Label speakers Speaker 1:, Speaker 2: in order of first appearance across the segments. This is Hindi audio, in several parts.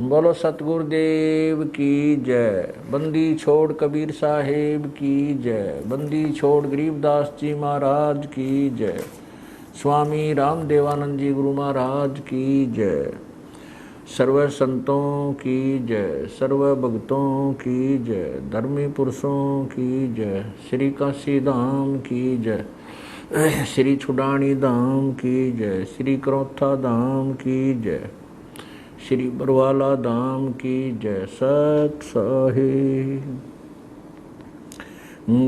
Speaker 1: बोलो सतगुरुदेव की जय। बंदी छोड़ कबीर साहेब की जय। बंदी छोड़ गरीबदास जी महाराज की जय। स्वामी रामदेवानंद जी गुरु महाराज की जय। सर्व संतों की जय। सर्व भक्तों की जय। धर्मी पुरुषों की जय। श्री काशी धाम की जय। श्री छुडानी धाम की जय। श्री करौथा धाम की जय। श्री बरवाला धाम की जय। सत साहिब।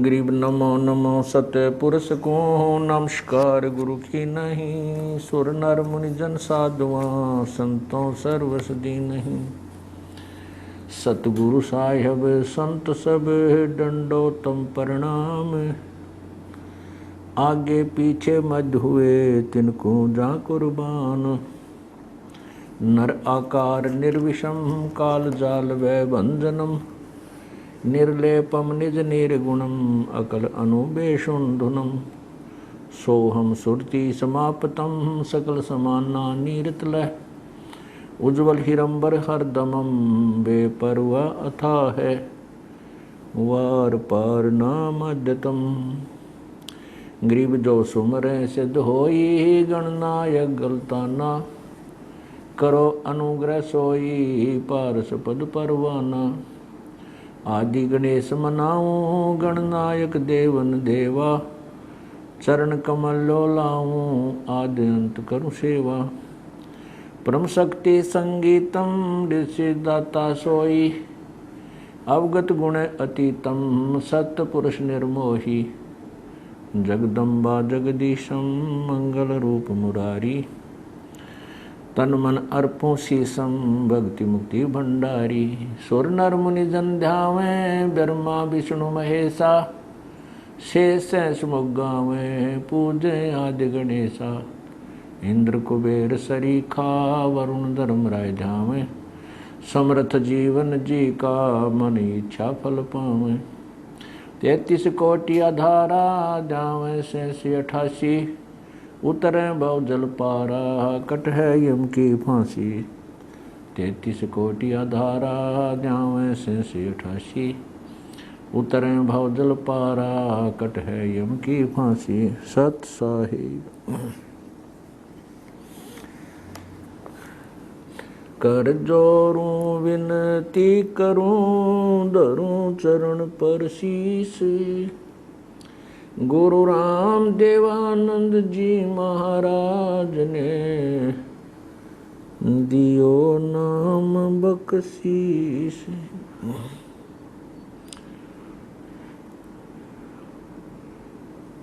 Speaker 1: गरीब नमो नमो सत्य पुरुष को नमस्कार गुरु की नहीं। सुर नर मुनि जन साधुआं संतों सर्वसदी नहीं। सतगुरु साहिब संत सब डंडो तम प्रणाम। आगे पीछे मध्य हुए तिनको जा कुर्बान। नर आकार निर्विषम काल जाल वै भंजनम। निर्लेपम निज निर्गुणम अकल अनुबेशुंधुनम। सोहम सुरति समापतम सकल समाना नीरतलह। उज्ज्वल हिरंबर हरदमम बेपरवा अथा है। वार पार नामद्यतम। गरीब जो सुमरे सिद्ध होई गणनायक गलताना। करो अनुग्रह सोई पारस पद परवाना। आदि गणेश मनाऊं गणनायक देवन देवा। चरण कमल लो लाऊं आदि अंत करूं सेवा। परम शक्ति संगीतम ऋषि दाता सोई। अवगत गुण अतीतम सत्य पुरुष निर्मोही। जगदम्बा जगदीशम मंगल रूप मुरारी। तन मन अर्पों शीसम भक्ति मुक्ति भंडारी। सुर नर मुनि जन ध्यावें ब्रह्मा विष्णु महेशा। शेष सुमुख गावें पूजे आदि गणेशा। इंद्र कुबेर सरीखा वरुण धर्मराय ध्यावें। समर्थ जीवन जी का मन इच्छा फल पावें। 33 कोटि आधारा ध्यावें 88। उतरे भव जल पारा कट है यम की फांसी। 33 कोटि आधारा ध्यावें 88। उतरे भव जल पारा कट है यम की फांसी। सत साहिब। कर जोरूं विनती करूं धरूं चरण पर शीस। गुरु राम देवानंद जी महाराज ने दियो नाम बख्शीश।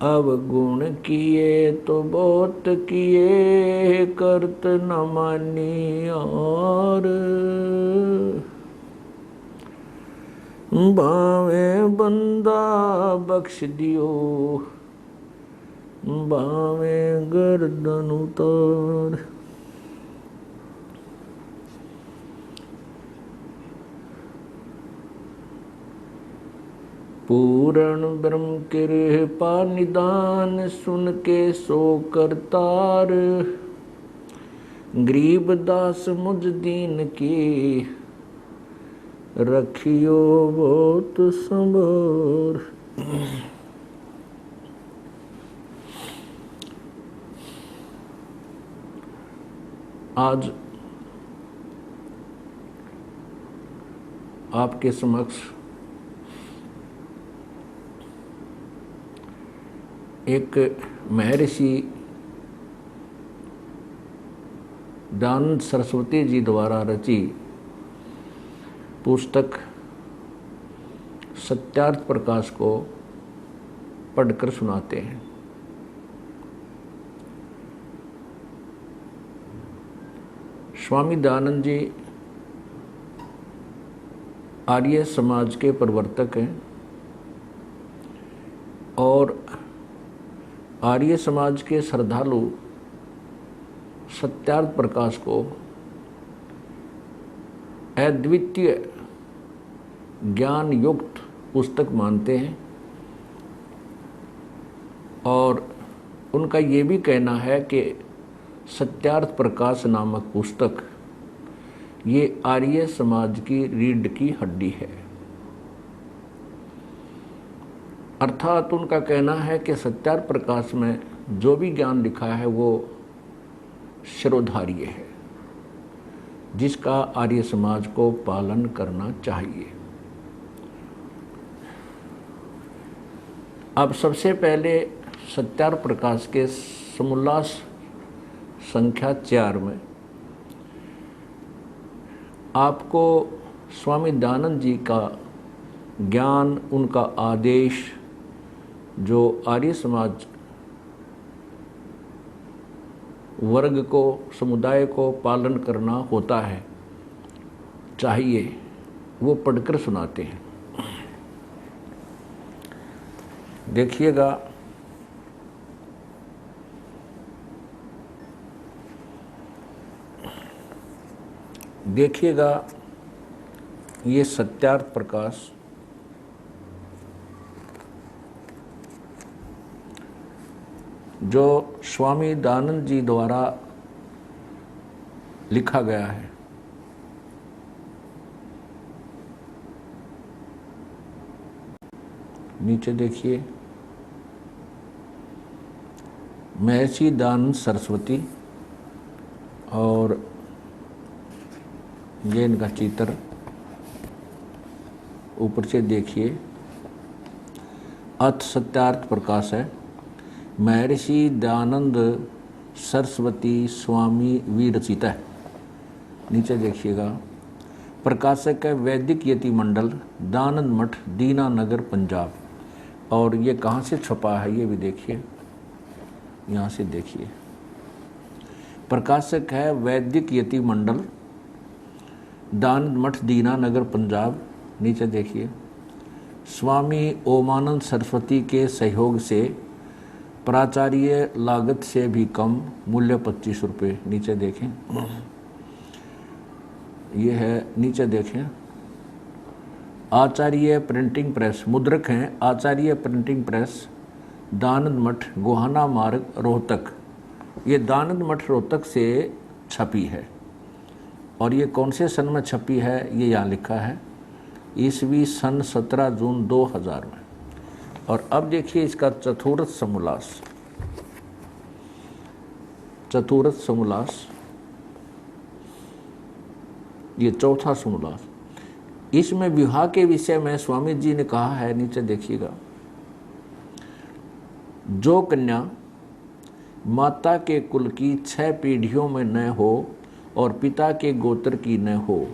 Speaker 1: अवगुण किए तो बहुत किए करत न मानी और। भावे बंदा बख्श दियो भावे गर्दन उतार। पूर्ण ब्रह्म कृपा निदान सुन के सो करतार। गरीब दास मुझ दीन की रखियो बहुत संभार। आज आपके समक्ष एक महर्षि दयानंद सरस्वती जी द्वारा रची पुस्तक सत्यार्थ प्रकाश को पढ़कर सुनाते हैं। स्वामी दयानंद जी आर्य समाज के प्रवर्तक हैं और आर्य समाज के श्रद्धालु सत्यार्थ प्रकाश को अद्वितीय ज्ञान युक्त पुस्तक मानते हैं और उनका ये भी कहना है कि सत्यार्थ प्रकाश नामक पुस्तक ये आर्य समाज की रीढ़ की हड्डी है। अर्थात उनका कहना है कि सत्यार्थ प्रकाश में जो भी ज्ञान लिखा है वो शिरोधार्य है, जिसका आर्य समाज को पालन करना चाहिए। अब सबसे पहले सत्यार्थ प्रकाश के समोल्लास संख्या 4 में आपको स्वामी दयानंद जी का ज्ञान, उनका आदेश जो आर्य समाज वर्ग को, समुदाय को पालन करना होता है चाहिए, वो पढ़कर सुनाते हैं। देखिएगा, ये सत्यार्थ प्रकाश जो स्वामी दयानंद जी द्वारा लिखा गया है। नीचे देखिए, महर्षि दयानंद सरस्वती, और ये इनका चित्र ऊपर से देखिए, अथ सत्यार्थ प्रकाश है, महर्षि दयानंद सरस्वती स्वामी विरचित है। नीचे देखिएगा, प्रकाशक है वैदिक यति मंडल, दयानंद मठ, दीनानगर, पंजाब। और ये कहाँ से छपा है ये भी देखिए, यहाँ से देखिए, प्रकाशक है वैदिक यति मंडल, दयानंद मठ, दीनानगर, पंजाब। नीचे देखिए, स्वामी ओमानंद सरस्वती के सहयोग से प्राचार्य लागत से भी कम, मूल्य 25 रुपये। नीचे देखें, ये है, नीचे देखें, आचार्य प्रिंटिंग प्रेस, मुद्रक हैं आचार्य प्रिंटिंग प्रेस, दयानंद मठ, गोहाना मार्ग, रोहतक। ये दयानंद मठ रोहतक से छपी है। और ये कौन से सन में छपी है ये यहाँ लिखा है, ईस्वी सन 17 जून 2000 में। और अब देखिए इसका चतुर्थ समोल्लास, चतुर्थ समोल्लास, ये चौथा समोल्लास। इसमें विवाह के विषय में स्वामी जी ने कहा है, नीचे देखिएगा, जो कन्या माता के कुल की 6 पीढ़ियों में न हो और पिता के गोत्र की न हो,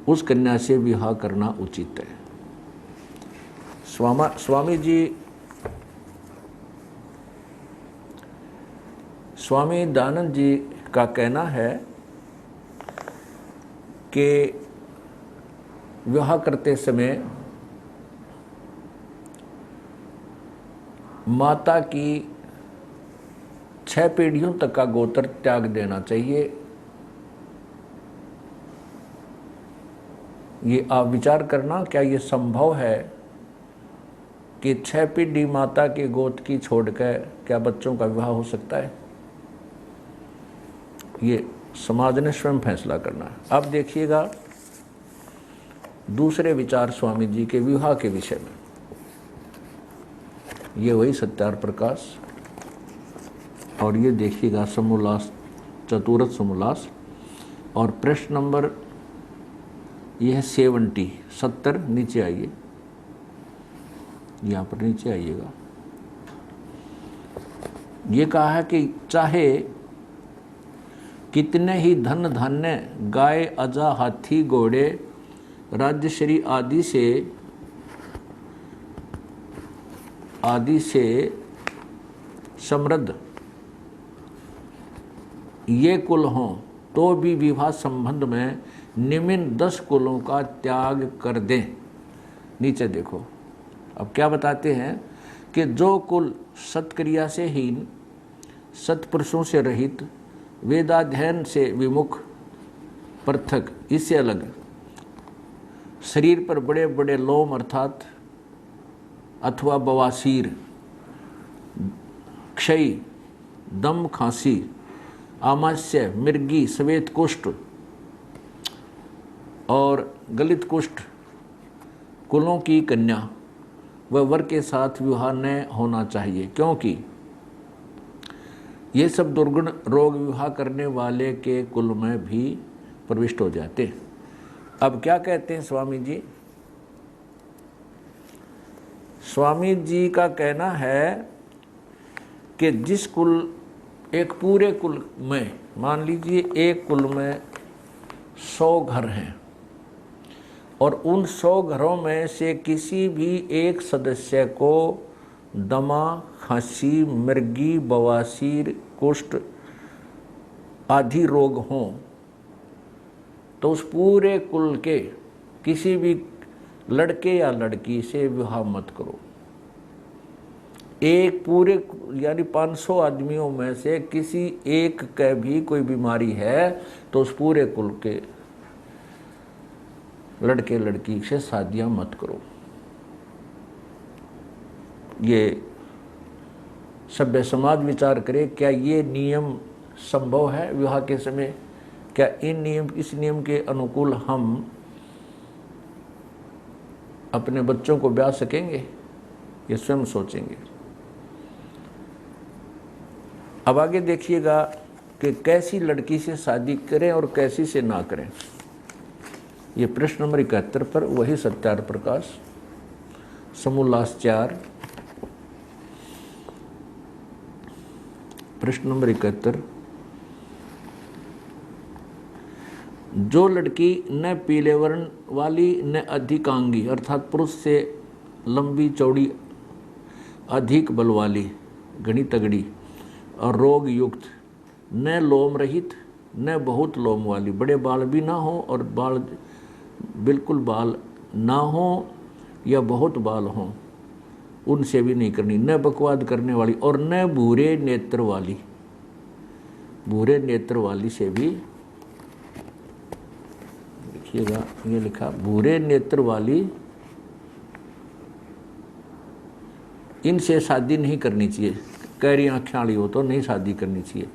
Speaker 1: उस कन्या से विवाह करना उचित है। स्वामी दयानंद जी का कहना है कि विवाह करते समय माता की 6 पीढ़ियों तक का गोत्र त्याग देना चाहिए। ये आप विचार करना, क्या ये संभव है कि 6 पीढ़ी माता के गोत्र की छोड़कर क्या बच्चों का विवाह हो सकता है? ये समाज ने स्वयं फैसला करना है। अब देखिएगा दूसरे विचार स्वामी जी के विवाह के विषय में। ये वही सत्यार्थ प्रकाश, और ये देखिएगा समोल्लास, चतुर्थ समोल्लास, और प्रश्न नंबर ये है 70। नीचे आइए, यहाँ पर नीचे आइएगा। ये कहा है कि चाहे कितने ही धन धान्य, गाय, अजा, हाथी, घोड़े, राज्यश्री आदि से समृद्ध ये कुल हों, तो भी विवाह संबंध में निम्न 10 कुलों का त्याग कर दें। नीचे देखो, अब क्या बताते हैं कि जो कुल सत्क्रिया से हीन, सत्पुरुषों से रहित, वेदाध्ययन से विमुख, पृथक, इससे अलग, शरीर पर बड़े बड़े लोम अर्थात अथवा बवासीर, क्षय, दम, खांसी, आमाशय, मिर्गी, श्वेत कुष्ठ, और गलित कुष्ठ कुलों की कन्या व वर के साथ विवाह न होना चाहिए, क्योंकि ये सब दुर्गुण रोग विवाह करने वाले के कुल में भी प्रविष्ट हो जाते। अब क्या कहते हैं स्वामी जी? स्वामी जी का कहना है कि जिस कुल, एक पूरे कुल में, मान लीजिए एक कुल में 100 घर हैं और उन 100 घरों में से किसी भी एक सदस्य को दमा, खांसी, मृगी, बवासीर, कुष्ठ आदि रोग हों, तो उस पूरे कुल के किसी भी लड़के या लड़की से विवाह मत करो। एक पूरे यानी 500 आदमियों में से किसी एक के भी कोई बीमारी है तो उस पूरे कुल के लड़के लड़की से शादियां मत करो। ये सभ्य समाज विचार करे, क्या ये नियम संभव है विवाह के समय? क्या इस नियम के अनुकूल हम अपने बच्चों को ब्याह सकेंगे? ये स्वयं सोचेंगे। अब आगे देखिएगा कि कैसी लड़की से शादी करें और कैसी से ना करें। ये प्रश्न नंबर 71 पर वही सत्यार्थ प्रकाश समोल्लास 4, प्रश्न नंबर 71। जो लड़की न पीले वर्ण वाली न अधिकांगी अर्थात पुरुष से लंबी चौड़ी, अधिक बल वाली, घनी तगड़ी और रोग युक्त, न लोम रहित न बहुत लोम वाली, बड़े बाल भी ना हो और बाल बिल्कुल बाल ना हो या बहुत बाल हो, उनसे भी नहीं करनी। न बकवाद करने वाली और न भूरे नेत्र वाली, भूरे नेत्र वाली से भी, देखिएगा ये लिखा भूरे नेत्र वाली, इनसे शादी नहीं करनी चाहिए। कैरी आँखें वाली हो तो नहीं शादी करनी चाहिए।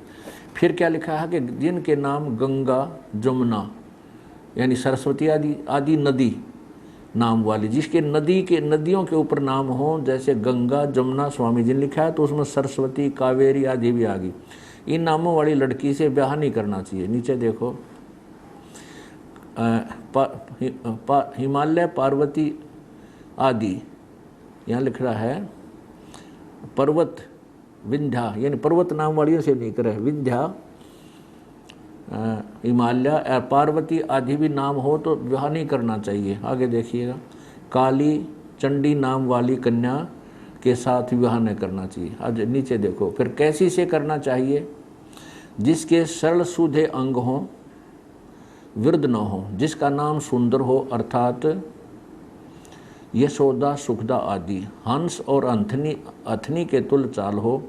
Speaker 1: फिर क्या लिखा है कि जिनके नाम गंगा, जमुना यानी सरस्वती आदि नदी नाम वाली, जिसके नदियों के ऊपर नाम हो, जैसे गंगा, जमुना स्वामी जी ने लिखा है, तो उसमें सरस्वती, कावेरी आदि भी आ गई। इन नामों वाली लड़की से ब्याह नहीं करना चाहिए। नीचे देखो हिमालय, पार्वती आदि, यहाँ लिख रहा है पर्वत, विंध्या यानी पर्वत नाम वालियों से नहीं करे। विंध्या, हिमालय, पार्वती आदि भी नाम हो तो विवाह नहीं करना चाहिए। आगे देखिएगा काली, चंडी नाम वाली कन्या के साथ विवाह नहीं करना चाहिए। आज नीचे देखो फिर कैसी से करना चाहिए? जिसके सरल सूधे अंग हों, वृद्ध न हो, जिसका नाम सुंदर हो अर्थात यशोदा, सुखदा आदि, हंस और अथनी के तुल्य चाल हो,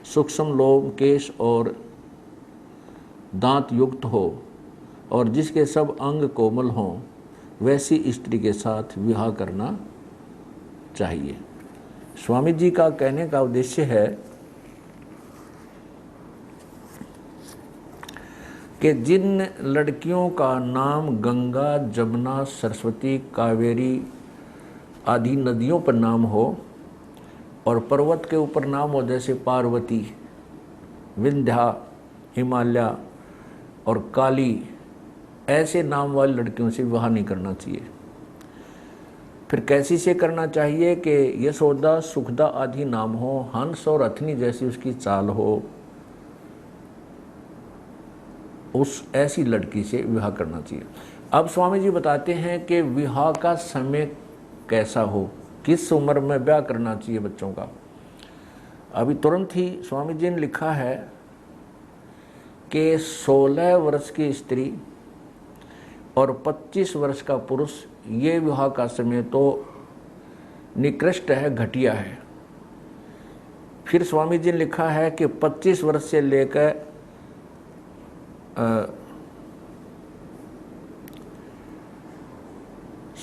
Speaker 1: सूक्ष्म लोम, केश और दांत युक्त हो और जिसके सब अंग कोमल हों, वैसी स्त्री के साथ विवाह करना चाहिए। स्वामी जी का कहने का उद्देश्य है कि जिन लड़कियों का नाम गंगा, जमुना, सरस्वती, कावेरी आदि नदियों पर नाम हो और पर्वत के ऊपर नाम हो, जैसे पार्वती, विंध्या, हिमालय और काली, ऐसे नाम वाली लड़कियों से विवाह नहीं करना चाहिए। फिर कैसी से करना चाहिए कि यशोदा, सुखदा आदि नाम हो, हंस और अथनी जैसी उसकी चाल हो, उस ऐसी लड़की से विवाह करना चाहिए। अब स्वामी जी बताते हैं कि विवाह का समय कैसा हो, किस उम्र में ब्याह करना चाहिए बच्चों का। अभी तुरंत ही स्वामी जी ने लिखा है कि 16 वर्ष की स्त्री और 25 वर्ष का पुरुष, ये विवाह का समय तो निकृष्ट है, घटिया है। फिर स्वामी जी ने लिखा है कि 25 वर्ष से लेकर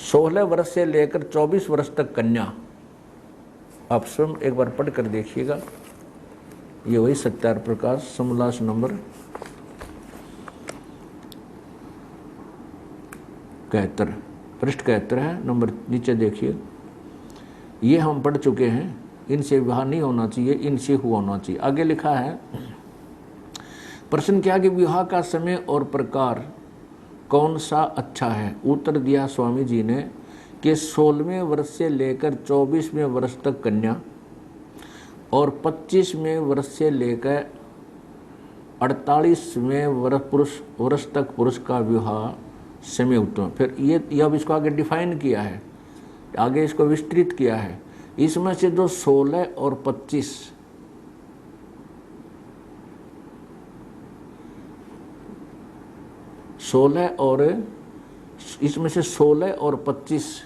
Speaker 1: 16 वर्ष से लेकर 24 वर्ष तक कन्या। आप स्वयं एक बार पढ़ कर देखिएगा, ये वही सत्यार्थ प्रकाश समोल्लास नंबर 71, पृष्ठ 71 है, नंबर नीचे देखिए। ये हम पढ़ चुके हैं, इनसे विवाह नहीं होना चाहिए, इनसे हुआ होना चाहिए। आगे लिखा है, प्रश्न किया कि विवाह का समय और प्रकार कौन सा अच्छा है। उत्तर दिया स्वामी जी ने कि 16वें वर्ष से लेकर 24वें वर्ष तक कन्या और 25वें वर्ष से लेकर 48वें वर्ष तक पुरुष का विवाह समय उत्तम। फिर ये अब इसको आगे डिफाइन किया है, आगे इसको विस्तृत किया है। इसमें से जो 16 और 25, इसमें से 16 और 25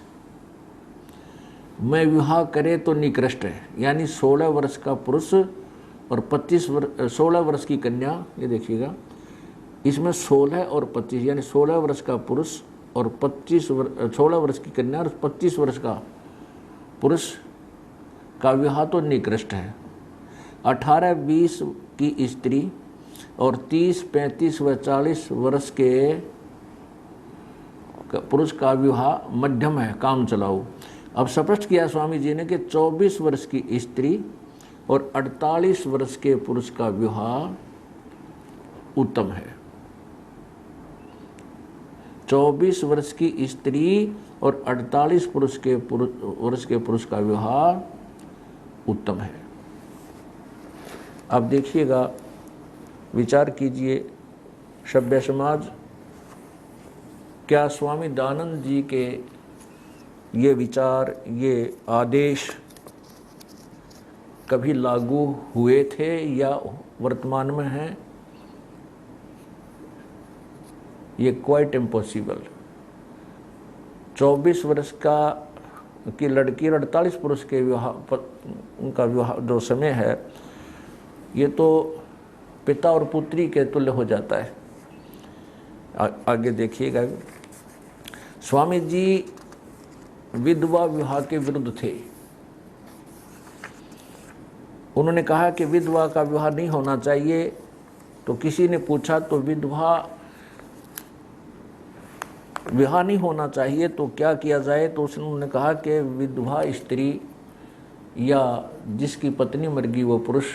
Speaker 1: में विवाह करे तो निकृष्ट है। यानी 16 वर्ष का पुरुष और 16 वर्ष की कन्या, ये देखिएगा, इसमें 16 और 25 यानी 16 वर्ष का पुरुष और 16 वर्ष की कन्या और 25 वर्ष का पुरुष का विवाह तो निकृष्ट है। 18-20 की स्त्री और 30, 35 व 40 वर्ष के पुरुष का विवाह मध्यम है, काम चलाऊ। अब स्पष्ट किया स्वामी जी ने कि 24 वर्ष की स्त्री और 48 वर्ष के पुरुष का विवाह उत्तम है। 24 वर्ष की स्त्री और 48 वर्ष के पुरुष का विवाह उत्तम है। अब देखिएगा, विचार कीजिए, सभ्य समाज, क्या स्वामी दयानंद जी के ये विचार, ये आदेश कभी लागू हुए थे या वर्तमान में हैं? ये क्वाइट इम्पॉसिबल। 24 वर्ष की लड़की और 48 पुरुष के उनका विवाह जो समय है, ये तो पिता और पुत्री के तुल्य हो जाता है। आगे देखिएगा, स्वामी जी विधवा विवाह के विरुद्ध थे। उन्होंने कहा कि विधवा का विवाह नहीं होना चाहिए। तो किसी ने पूछा तो विवाह नहीं होना चाहिए तो क्या किया जाए? तो उन्होंने कहा कि विधवा स्त्री या जिसकी पत्नी मर गई वो पुरुष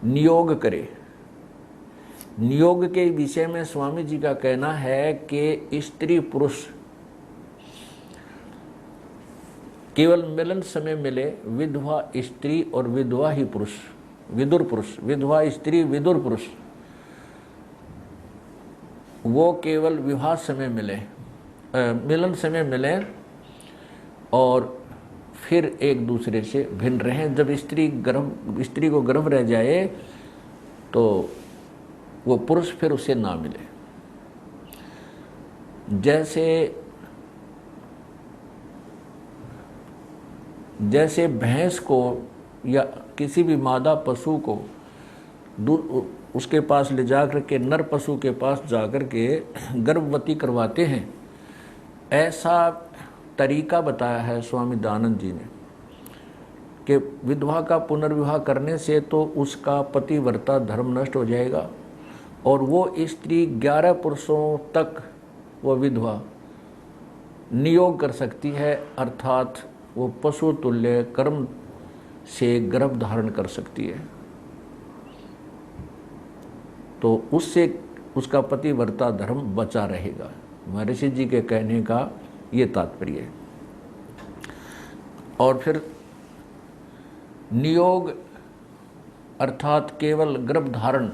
Speaker 1: नियोग करे। नियोग के विषय में स्वामी जी का कहना है कि स्त्री पुरुष केवल मिलन समय मिले, विधवा स्त्री और विधवा ही पुरुष, विदुर पुरुष, विधवा स्त्री विदुर पुरुष, वो केवल विवाह समय मिले, मिलन समय मिले और फिर एक दूसरे से भिन्न रहें। जब स्त्री को गर्भ रह जाए तो वो पुरुष फिर उसे ना मिले। जैसे भैंस को या किसी भी मादा पशु को उसके पास ले जाकर के नर पशु के पास जाकर के गर्भवती करवाते हैं, ऐसा तरीका बताया है स्वामी दयानंद जी ने कि विधवा का पुनर्विवाह करने से तो उसका पतिव्रता धर्म नष्ट हो जाएगा और वो स्त्री 11 पुरुषों तक वो विधवा नियोग कर सकती है, अर्थात वो पशु तुल्य कर्म से गर्भ धारण कर सकती है। तो उससे उसका पतिव्रता धर्म बचा रहेगा। महर्षि जी के कहने का ये तात्पर्य है। और फिर नियोग अर्थात केवल गर्भ धारण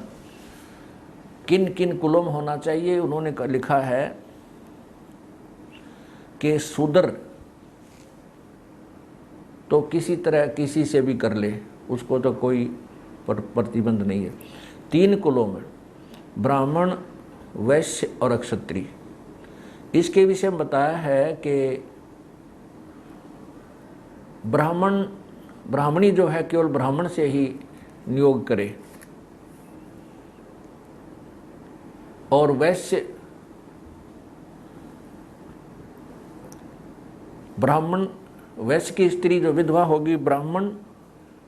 Speaker 1: किन किन कुलों में होना चाहिए? उन्होंने लिखा है कि शूद्र तो किसी तरह किसी से भी कर ले, उसको तो कोई प्रतिबंध नहीं है। 3 कुलों में ब्राह्मण, वैश्य और क्षत्रिय, इसके विषय में बताया है कि ब्राह्मणी जो है केवल ब्राह्मण से ही नियोग करे और वैश्य की स्त्री जो विधवा होगी ब्राह्मण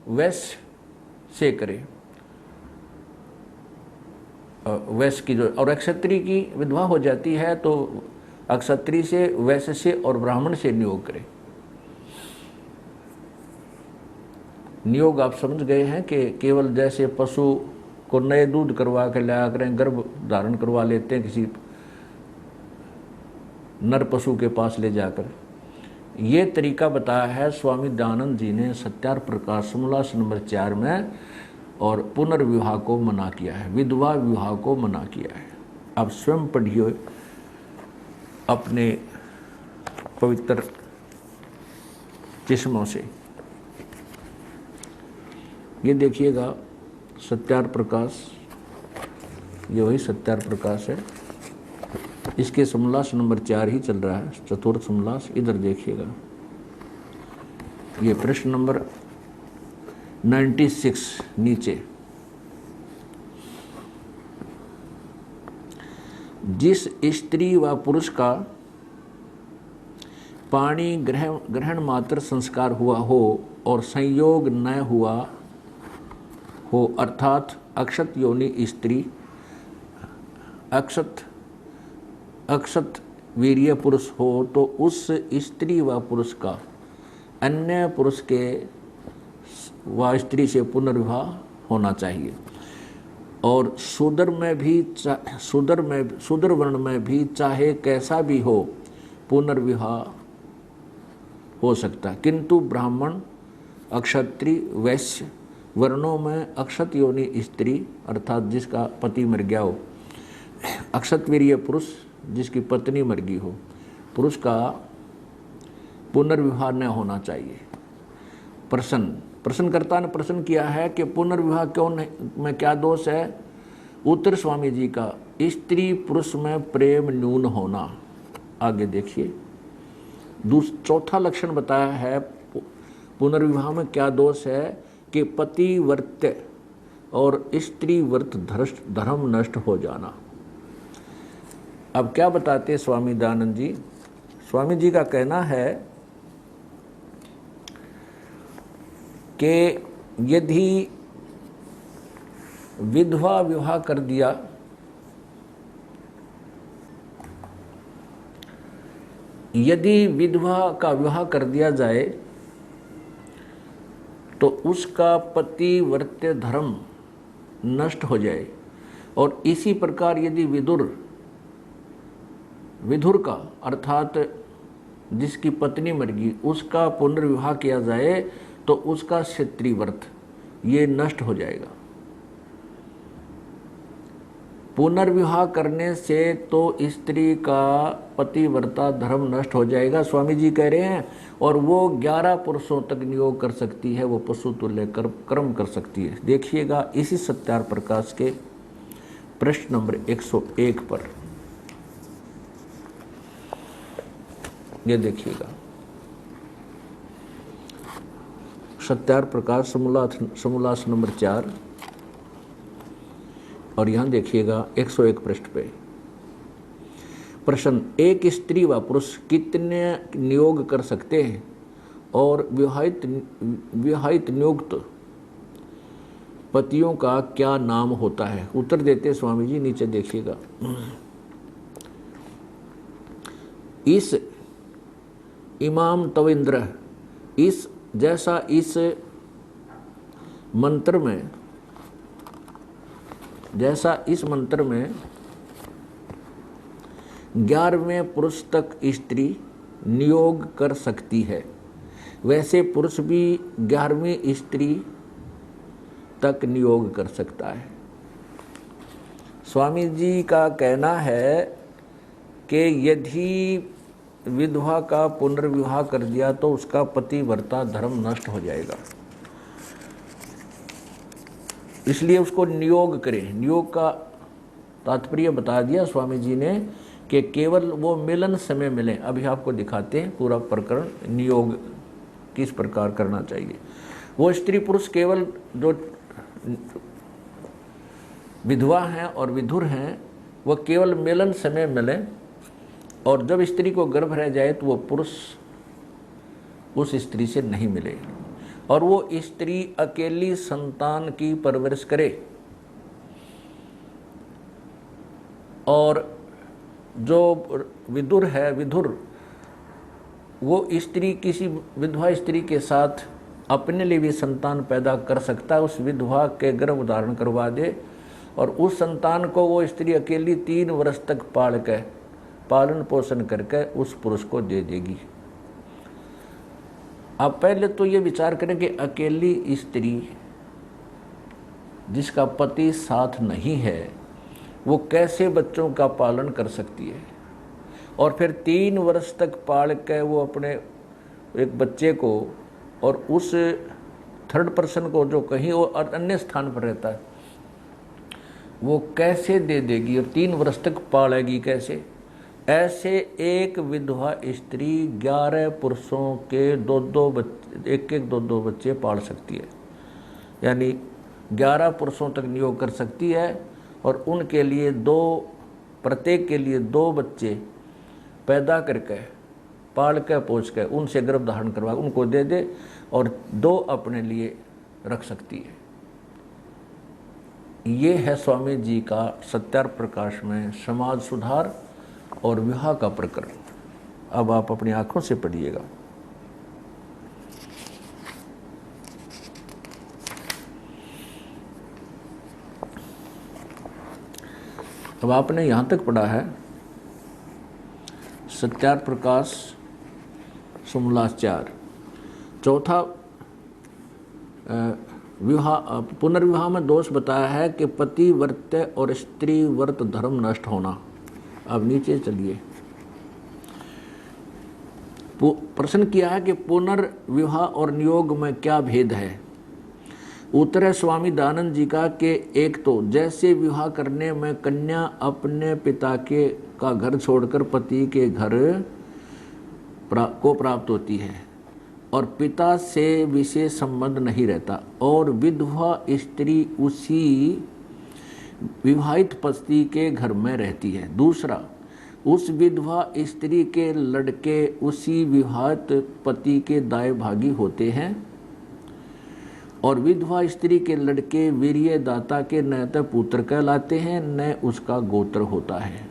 Speaker 1: वैश्य से करे, वैश्य की जो, और क्षत्रिय की विधवा हो जाती है तो अक्षत्रिय से, वैश्य से और ब्राह्मण से नियोग करे। नियोग आप समझ गए हैं कि केवल जैसे पशु को नए दूध करवा के लाया करें, गर्भ धारण करवा लेते हैं किसी नर पशु के पास ले जाकर, ये तरीका बताया है स्वामी दयानंद जी ने सत्यार्थ प्रकाश समोल्लास नंबर 4 में, और पुनर्विवाह को मना किया है, विधवा विवाह को मना किया है। आप स्वयं पढ़िए अपने पवित्र चश्मों से। ये देखिएगा सत्यार्थ प्रकाश, ये वही सत्यार्थ प्रकाश है, इसके समोल्लास नंबर 4 ही चल रहा है, चतुर्थ समोल्लास। इधर देखिएगा, ये प्रश्न नंबर 96 नीचे, जिस स्त्री व पुरुष का पाणी ग्रहण मात्र संस्कार हुआ हो और संयोग न हुआ हो, अर्थात अक्षत योनि स्त्री, अक्षत वीर्य पुरुष हो, तो उस स्त्री व पुरुष का अन्य पुरुष के व स्त्री से पुनर्विवाह होना चाहिए। और शूद्र वर्ण में भी चाहे कैसा भी हो पुनर्विवाह हो सकता है, किंतु ब्राह्मण, अक्षत्रिय, वैश्य वर्णों में अक्षत योनि स्त्री अर्थात जिसका पति मर गया हो, अक्षतवीर्य पुरुष जिसकी पत्नी मर गई हो, पुरुष का पुनर्विवाह न होना चाहिए। प्रश्नकर्ता ने प्रश्न किया है कि पुनर्विवाह क्यों नहीं, में क्या दोष है? उत्तर स्वामी जी का, स्त्री पुरुष में प्रेम न्यून होना। आगे देखिए, चौथा लक्षण बताया है पुनर्विवाह में क्या दोष है कि पतिव्रत्य और स्त्री व्रत धर्म नष्ट हो जाना। अब क्या बताते स्वामी दयानंद जी? स्वामी जी का कहना है कि यदि विधवा विवाह कर दिया, यदि विधवा का विवाह कर दिया जाए तो उसका पतिव्रत्य धर्म नष्ट हो जाए। और इसी प्रकार यदि विधुर का अर्थात जिसकी पत्नी मर गई उसका पुनर्विवाह किया जाए तो उसका क्षत्रिय व्रत ये नष्ट हो जाएगा। पुनर्विवाह करने से तो स्त्री का पतिव्रता धर्म नष्ट हो जाएगा, स्वामी जी कह रहे हैं, और वो 11 पुरुषों तक नियोग कर सकती है, वो पशु तुल्य कर्म कर सकती है। देखिएगा इसी सत्यार्थ प्रकाश के प्रश्न नंबर 101 पर, ये देखिएगा सत्यार्थ प्रकाश समोल्लास नंबर 4, और यहां देखिएगा 101 पृष्ठ पे प्रश्न, एक स्त्री व पुरुष कितने नियोग कर सकते हैं और विवाहित नियुक्त पतियों का क्या नाम होता है? उत्तर देते स्वामी जी, नीचे देखिएगा। इस इमाम तविंद्र इस मंत्र में 11वें पुरुष तक स्त्री नियोग कर सकती है, वैसे पुरुष भी 11वीं स्त्री तक नियोग कर सकता है। स्वामी जी का कहना है कि यदि विधवा का पुनर्विवाह कर दिया तो उसका पतिव्रता धर्म नष्ट हो जाएगा, इसलिए उसको नियोग करें। नियोग का तात्पर्य बता दिया स्वामी जी ने कि केवल वो मिलन समय मिले। अभी आपको दिखाते हैं पूरा प्रकरण नियोग किस प्रकार करना चाहिए। वो स्त्री पुरुष केवल जो विधवा हैं और विधुर हैं वो केवल मिलन समय मिले, और जब स्त्री को गर्भ रह जाए तो वो पुरुष उस स्त्री से नहीं मिले, और वो स्त्री अकेली संतान की परवरिश करे और जो विदुर है, विदुर वो स्त्री किसी विधवा स्त्री के साथ अपने लिए भी संतान पैदा कर सकता है, उस विधवा के गर्भ धारण करवा दे और उस संतान को वो स्त्री अकेली 3 वर्ष तक पाल के पालन पोषण करके उस पुरुष को दे देगी। अब पहले तो ये विचार करें कि अकेली स्त्री जिसका पति साथ नहीं है वो कैसे बच्चों का पालन कर सकती है, और फिर 3 वर्ष तक पाल के वो अपने एक बच्चे को और उस थर्ड पर्सन को जो कहीं और अन्य स्थान पर रहता है वो कैसे दे देगी और 3 वर्ष तक पालेगी कैसे। ऐसे एक विधवा स्त्री 11 पुरुषों के 2-2 बच्चे, एक 2-2 बच्चे पाल सकती है, यानी 11 पुरुषों तक नियोग कर सकती है और उनके लिए प्रत्येक के लिए 2 बच्चे पैदा करके पाल के पोष के उनसे गर्भ धारण करवा उनको दे दे और 2 अपने लिए रख सकती है। ये है स्वामी जी का सत्यार्थ प्रकाश में समाज सुधार और विवाह का प्रकरण। अब आप अपनी आंखों से पढ़िएगा। अब आपने यहाँ तक पढ़ा है सत्यार्थ प्रकाश समूलाचार। चौथा विवाह पुनर्विवाह में दोष बताया है कि पति वर्त और स्त्री वर्त धर्म नष्ट होना। अब नीचे चलिए, प्रश्न किया है कि पुनर्विवाह और नियोग में क्या भेद है। उत्तर है स्वामी दयानंद जी का कि एक तो जैसे विवाह करने में कन्या अपने पिता का घर छोड़कर पति के घर को प्राप्त होती है और पिता से विशेष संबंध नहीं रहता, और विधवा स्त्री उसी विवाहित पति के घर में रहती है। दूसरा, उस विधवा स्त्री के लड़के उसी विवाहित पति के दाएं भागी होते हैं और विधवा स्त्री के लड़के वीर्यदाता के न तो पुत्र कहलाते हैं न उसका गोत्र होता है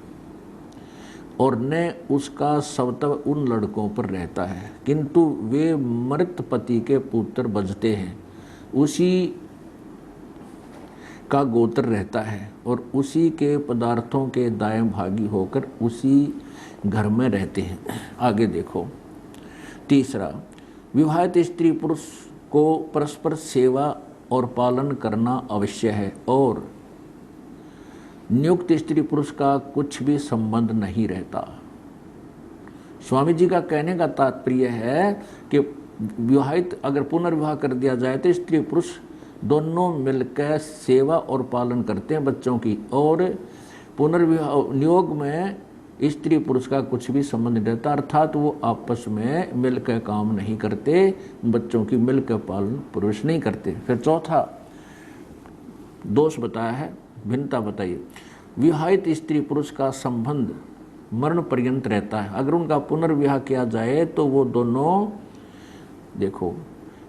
Speaker 1: और न उसका स्वतः उन लड़कों पर रहता है, किंतु वे मृत पति के पुत्र बजते हैं, उसी का गोत्र रहता है और उसी के पदार्थों के दाएं भागी होकर उसी घर में रहते हैं। आगे देखो। तीसरा, विवाहित स्त्री पुरुष को परस्पर सेवा और पालन करना आवश्यक है और नियुक्त स्त्री पुरुष का कुछ भी संबंध नहीं रहता। स्वामी जी का कहने का तात्पर्य है कि विवाहित अगर पुनर्विवाह कर दिया जाए तो स्त्री पुरुष दोनों मिलकर सेवा और पालन करते हैं बच्चों की, और पुनर्विवाह नियोग में स्त्री पुरुष का कुछ भी संबंध नहीं रहता, अर्थात वो आपस में मिलकर काम नहीं करते, बच्चों की मिलकर पालन पुरुष नहीं करते। फिर चौथा दोष बताया है, भिन्नता बताइए। विवाहित स्त्री पुरुष का संबंध मरण पर्यंत रहता है। अगर उनका पुनर्विवाह किया जाए तो वो दोनों, देखो,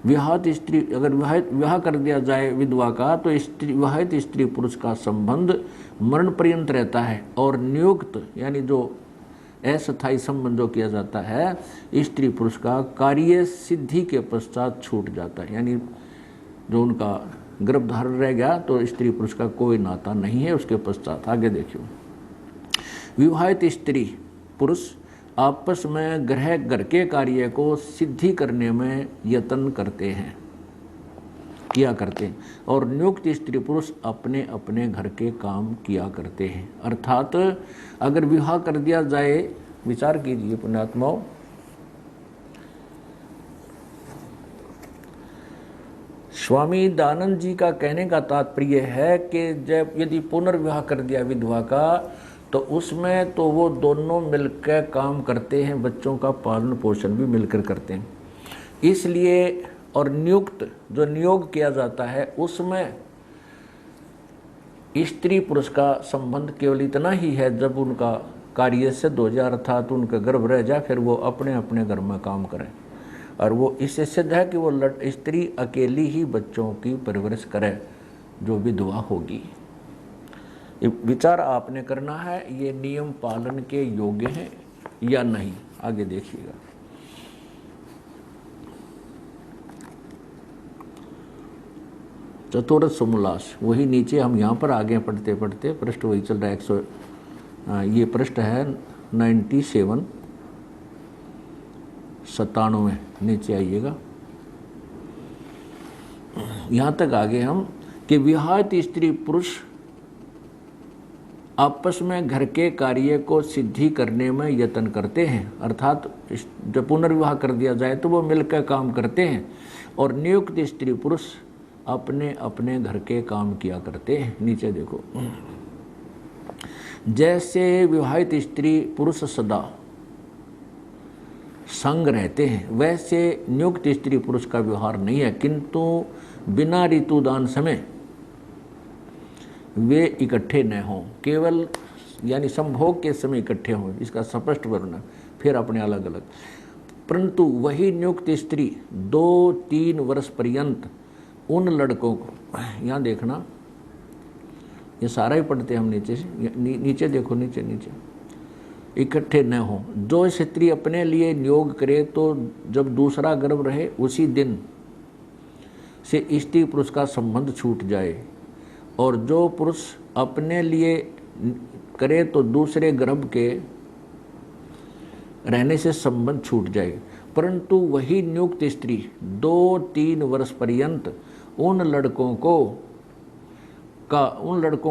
Speaker 1: विवाहित स्त्री अगर विवाह कर दिया जाए विधवा का तो विवाहित स्त्री पुरुष का संबंध मरण पर्यंत रहता है, और नियुक्त यानी जो अस्थायी संबंध जो किया जाता है स्त्री पुरुष का कार्य सिद्धि के पश्चात छूट जाता है, यानी जो उनका गर्भधारण रह गया तो स्त्री पुरुष का कोई नाता नहीं है उसके पश्चात। आगे देखियो। विवाहित स्त्री पुरुष आपस में घर के कार्य को सिद्धि करने में यत्न करते हैं, और नियुक्त स्त्री पुरुष अपने अपने घर के काम किया करते हैं। अर्थात अगर विवाह कर दिया जाए, विचार कीजिए पुण्यात्माओं, स्वामी दयानंद जी का कहने का तात्पर्य है कि जब यदि पुनर्विवाह कर दिया विधवा का तो उसमें तो वो दोनों मिलकर काम करते हैं, बच्चों का पालन पोषण भी मिलकर करते हैं। इसलिए और नियुक्त जो नियोग किया जाता है उसमें स्त्री पुरुष का संबंध केवल इतना ही है जब उनका कार्य सिद्ध हो जाए, अर्थात उनका गर्भ रह जाए, फिर वो अपने अपने घर में काम करें। और वो इससे सिद्ध है कि वो स्त्री अकेली ही बच्चों की परवरिश करे जो विधवा होगी। ये विचार आपने करना है, ये नियम पालन के योग्य हैं या नहीं, आगे देखिएगा। चतुर्थ समोल्लास, वही नीचे हम यहाँ पर आगे पढ़ते पढ़ते पृष्ठ वही चल रहा है, ये पृष्ठ है 97, 97, नीचे आइएगा। यहाँ तक आगे हम कि विवाहित स्त्री पुरुष आपस में घर के कार्य को सिद्धि करने में यत्न करते हैं, अर्थात जब पुनर्विवाह कर दिया जाए तो वो मिलकर काम करते हैं, और नियुक्त स्त्री पुरुष अपने अपने घर के काम किया करते हैं। नीचे देखो, जैसे विवाहित स्त्री पुरुष सदा संग रहते हैं, वैसे नियुक्त स्त्री पुरुष का व्यवहार नहीं है, किंतु बिना ऋतुदान समय वे इकट्ठे न हों, केवल यानी संभोग के समय इकट्ठे हों, इसका स्पष्ट वर्णन, फिर अपने अलग अलग। परंतु वही नियुक्त स्त्री 2-3 वर्ष पर्यंत उन लड़कों को, यहाँ देखना ये सारा ही पढ़ते हम नीचे से, नीचे देखो, नीचे नीचे, इकट्ठे न हो। जो स्त्री अपने लिए नियोग करे तो जब दूसरा गर्भ रहे उसी दिन से स्त्री पुरुष का संबंध छूट जाए, और जो पुरुष अपने लिए करे तो दूसरे गर्भ के रहने से संबंध छूट जाए। परंतु वही नियुक्त स्त्री 2-3 वर्ष पर्यंत उन लड़कों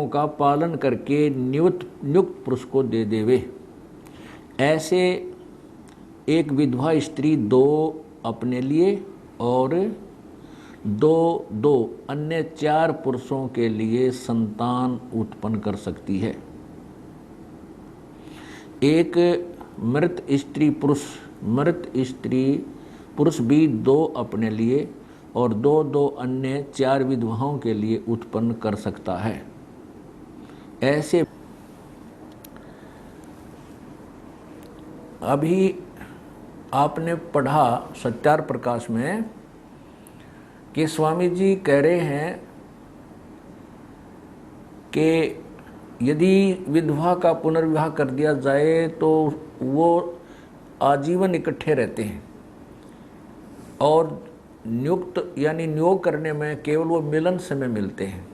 Speaker 1: का पालन करके नियुक्त पुरुष को दे देवे। ऐसे एक विधवा स्त्री 2 अपने लिए और 2 अन्य 4 पुरुषों के लिए संतान उत्पन्न कर सकती है। एक मृत स्त्री पुरुष भी 2 अपने लिए और 2 अन्य 4 विधवाओं के लिए उत्पन्न कर सकता है। ऐसे अभी आपने पढ़ा सत्यार प्रकाश में कि स्वामी जी कह रहे हैं कि यदि विधवा का पुनर्विवाह कर दिया जाए तो वो आजीवन इकट्ठे रहते हैं, और नियुक्त यानी नियोग करने में केवल वो मिलन समय मिलते हैं,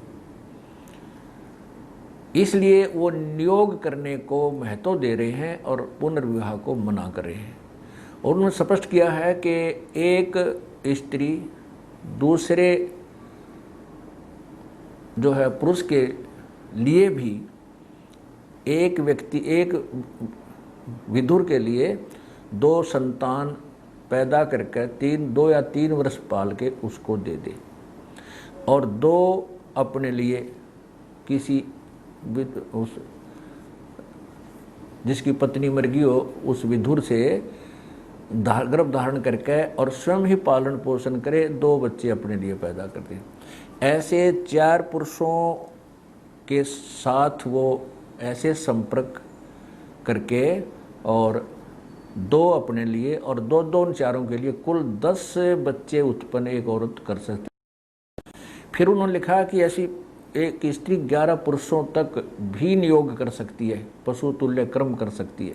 Speaker 1: इसलिए वो नियोग करने को महत्व दे रहे हैं और पुनर्विवाह को मना कर रहे हैं। और उन्होंने स्पष्ट किया है कि एक स्त्री दूसरे जो है पुरुष के लिए भी, एक व्यक्ति एक विधुर के लिए 2 संतान पैदा करके 2 या 3 वर्ष पाल के उसको दे दे, और 2 अपने लिए किसी उस जिसकी पत्नी मर गई हो उस विधुर से गर्भ धारण करके और स्वयं ही पालन पोषण करे, 2 बच्चे अपने लिए पैदा करते हैं। ऐसे 4 पुरुषों के साथ वो ऐसे संपर्क करके और 2 अपने लिए और 2 उन 4 के लिए कुल 10 बच्चे उत्पन्न एक औरत कर सकती है। फिर उन्होंने लिखा कि ऐसी एक स्त्री 11 पुरुषों तक भी नियोग कर सकती है, पशु तुल्य कर्म कर सकती है।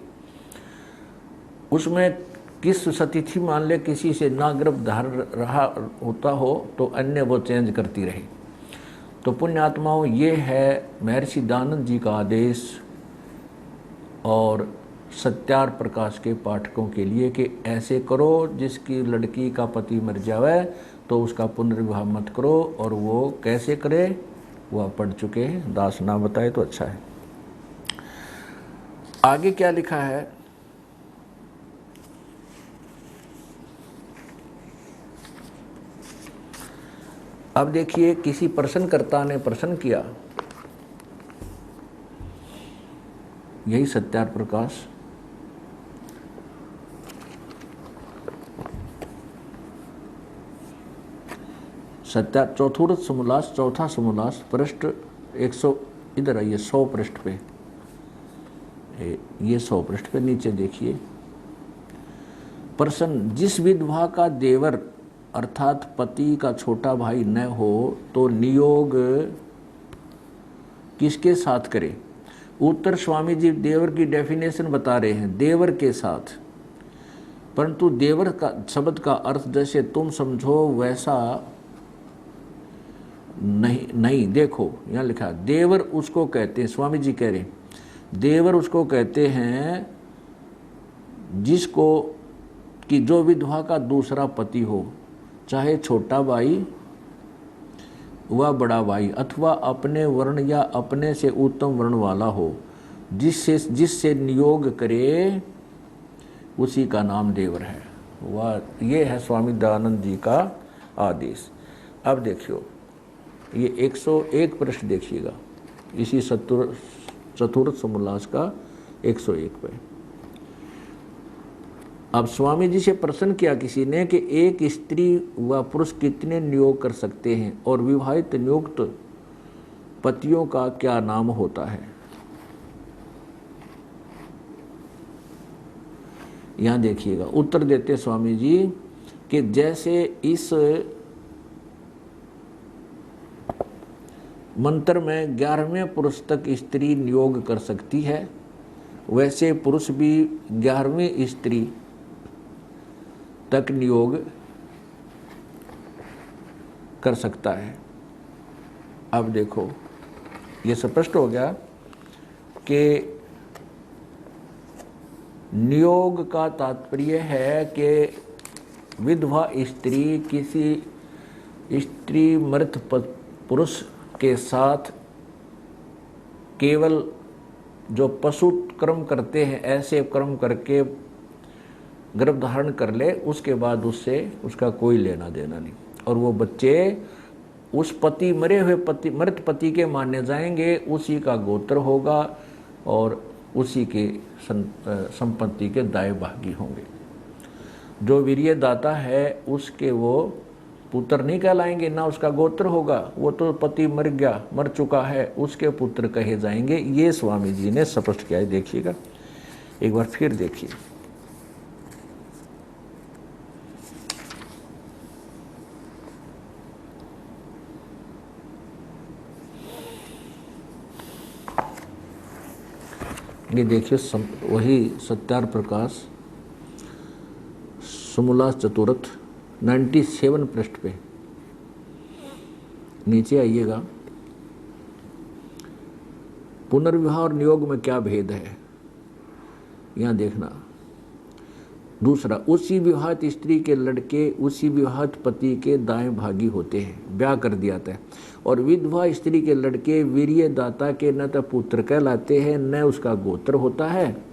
Speaker 1: उसमें किस सतिथि मान ले किसी से ना गर्भ धारण रहा होता हो तो अन्य वो चेंज करती रहे। तो पुण्यात्माओं, ये है महर्षि दयानंद जी का आदेश और सत्यार प्रकाश के पाठकों के लिए कि ऐसे करो, जिसकी लड़की का पति मर जावे तो उसका पुनर्विवाह मत करो। और वो कैसे करे वो आप पढ़ चुके हैं, दास ना बताए तो अच्छा है। आगे क्या लिखा है, अब देखिए, किसी प्रश्नकर्ता ने प्रश्न किया, यही सत्यार प्रकाश सत्यार चौथा समोल्लास पृष्ठ 100, इधर आइए 100 पृष्ठ पे, ये 100 पृष्ठ पे नीचे देखिए प्रश्न, जिस विधवा का देवर अर्थात पति का छोटा भाई न हो तो नियोग किसके साथ करे? उत्तर स्वामी जी देवर की डेफिनेशन बता रहे हैं, देवर के साथ। परंतु देवर का शब्द का अर्थ जैसे तुम समझो वैसा नहीं। देखो यहाँ लिखा, देवर उसको कहते हैं, स्वामी जी कह रहे हैं देवर उसको कहते हैं जिसको कि जो विधवा का दूसरा पति हो, चाहे छोटा भाई व बड़ा भाई, अथवा अपने वर्ण या अपने से उत्तम वर्ण वाला हो, जिससे नियोग करे उसी का नाम देवर है। वह ये है स्वामी दयानंद जी का आदेश। अब देखियो ये 101 पृष्ठ देखिएगा, इसी चतुर्थ समोल्लास का 101 पे। अब स्वामी जी से प्रश्न किया किसी ने कि एक स्त्री व पुरुष कितने नियोग कर सकते हैं और विवाहित नियुक्त पतियों का क्या नाम होता है? यहाँ देखिएगा, उत्तर देते स्वामी जी कि जैसे इस मंत्र में 11वें पुरुष तक स्त्री नियोग कर सकती है, वैसे पुरुष भी 11वीं स्त्री तक नियोग कर सकता है। अब देखो ये स्पष्ट हो गया कि नियोग का तात्पर्य है कि विधवा स्त्री किसी स्त्री मृत पुरुष के साथ केवल जो पशु कर्म करते हैं ऐसे कर्म करके गर्भ धारण कर ले, उसके बाद उससे उसका कोई लेना देना नहीं, और वो बच्चे उस पति मरे हुए मृत पति के माने जाएंगे, उसी का गोत्र होगा और उसी के संपत्ति के दाए भागी होंगे। जो वीर्य दाता है उसके वो पुत्र नहीं कहलाएंगे, ना उसका गोत्र होगा, वो तो पति मर चुका है, उसके पुत्र कहे जाएंगे। ये स्वामी जी ने स्पष्ट किया है। देखिएगा एक बार फिर देखिए, ये देखिए वही सत्यार प्रकाश समोल्लास चतुर्थ 97 पृष्ठ पे नीचे आइएगा। पुनर्विवाह और नियोग में क्या भेद है यहाँ देखना। दूसरा, उसी विवाहित स्त्री के लड़के उसी विवाहित पति के दाएं भागी होते हैं, ब्याह कर दिया था, और विधवा स्त्री के लड़के वीर्य दाता के न तो पुत्र कहलाते हैं न उसका गोत्र होता है,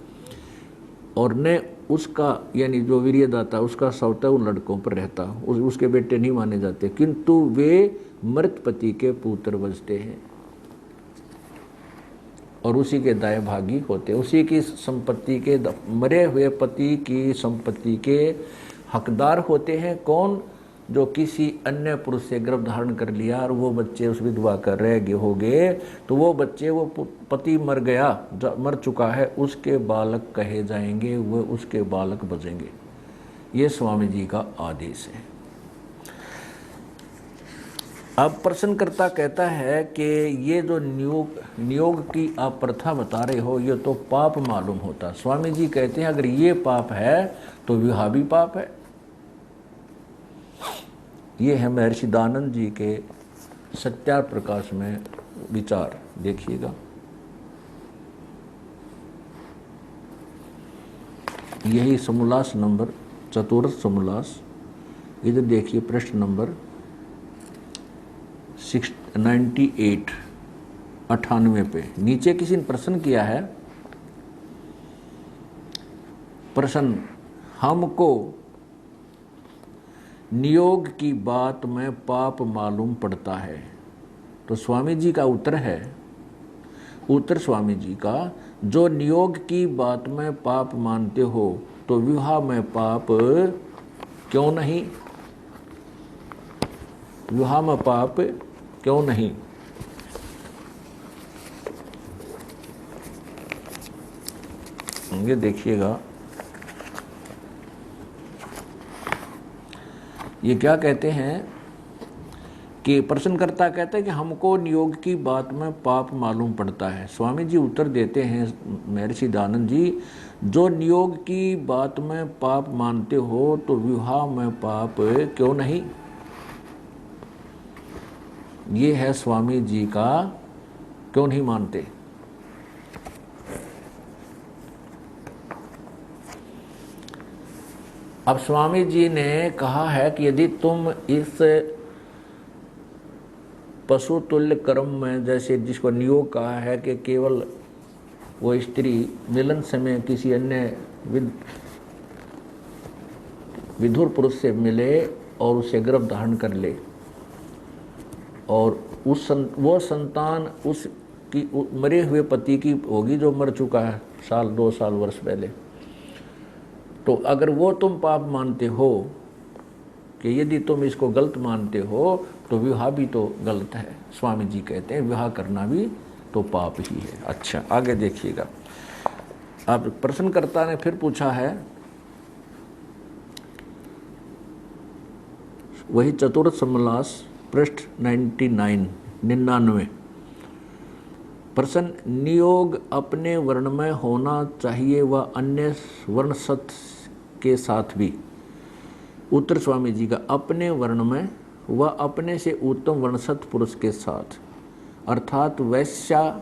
Speaker 1: और न उसका यानी जो वीर्य दाता उसका सौता उन लड़कों पर रहता, उसके बेटे नहीं माने जाते, किंतु वे मृत पति के पुत्र बचते हैं और उसी के दाएं भागी होते, उसी की संपत्ति के मरे हुए पति की संपत्ति के हकदार होते हैं। कौन? जो किसी अन्य पुरुष से गर्भ धारण कर लिया और वो बच्चे उस विधवा का रह हो गए, तो वो बच्चे वो पति मर चुका है, उसके बालक कहे जाएंगे, वो उसके बालक बचेंगे। ये स्वामी जी का आदेश है। अब प्रश्नकर्ता कहता है कि ये जो नियोग की आप प्रथा बता रहे हो ये तो पाप मालूम होता। स्वामी जी कहते हैं अगर ये पाप है तो विवाह भी पाप है। ये है महर्षि दयानंद जी के सत्यार प्रकाश में विचार, देखिएगा। यही समोल्लास नंबर चतुर्थ समोल्लास, इधर देखिए पृष्ठ नंबर 98 पे नीचे किसी ने प्रश्न किया है। प्रश्न, हमको नियोग की बात में पाप मालूम पड़ता है, तो स्वामी जी का उत्तर है, उत्तर स्वामी जी का, जो नियोग की बात में पाप मानते हो तो विवाह में पाप क्यों नहीं? विवाह में पाप क्यों नहीं? ये देखिएगा, ये क्या कहते हैं कि प्रश्नकर्ता कहते हैं कि हमको नियोग की बात में पाप मालूम पड़ता है। स्वामी जी उत्तर देते हैं, महर्षि दयानंद जी, जो नियोग की बात में पाप मानते हो तो विवाह में पाप क्यों नहीं? ये है स्वामी जी का क्यों नहीं मानते। अब स्वामी जी ने कहा है कि यदि तुम इस पशु तुल्य कर्म में, जैसे जिसको नियोग कहा है कि केवल वो स्त्री मिलन समय किसी अन्य विधुर पुरुष से मिले और उसे गर्भ धारण कर ले और वो संतान उसकी मरे हुए पति की होगी जो मर चुका है साल 2 साल वर्ष पहले, तो अगर वो तुम पाप मानते हो कि यदि तुम इसको गलत मानते हो तो विवाह भी तो गलत है। स्वामी जी कहते हैं विवाह करना भी तो पाप ही है। अच्छा, आगे देखिएगा। अब प्रश्नकर्ता ने फिर पूछा है, वही चतुर्थ समोल्लास पृष्ठ 99। प्रश्न, नियोग अपने वर्ण में होना चाहिए व अन्य वर्ण सत के साथ भी? उत्तर स्वामी जी का, अपने वर्ण में व अपने से उत्तम वर्णसत पुरुष के साथ, अर्थात वैश्या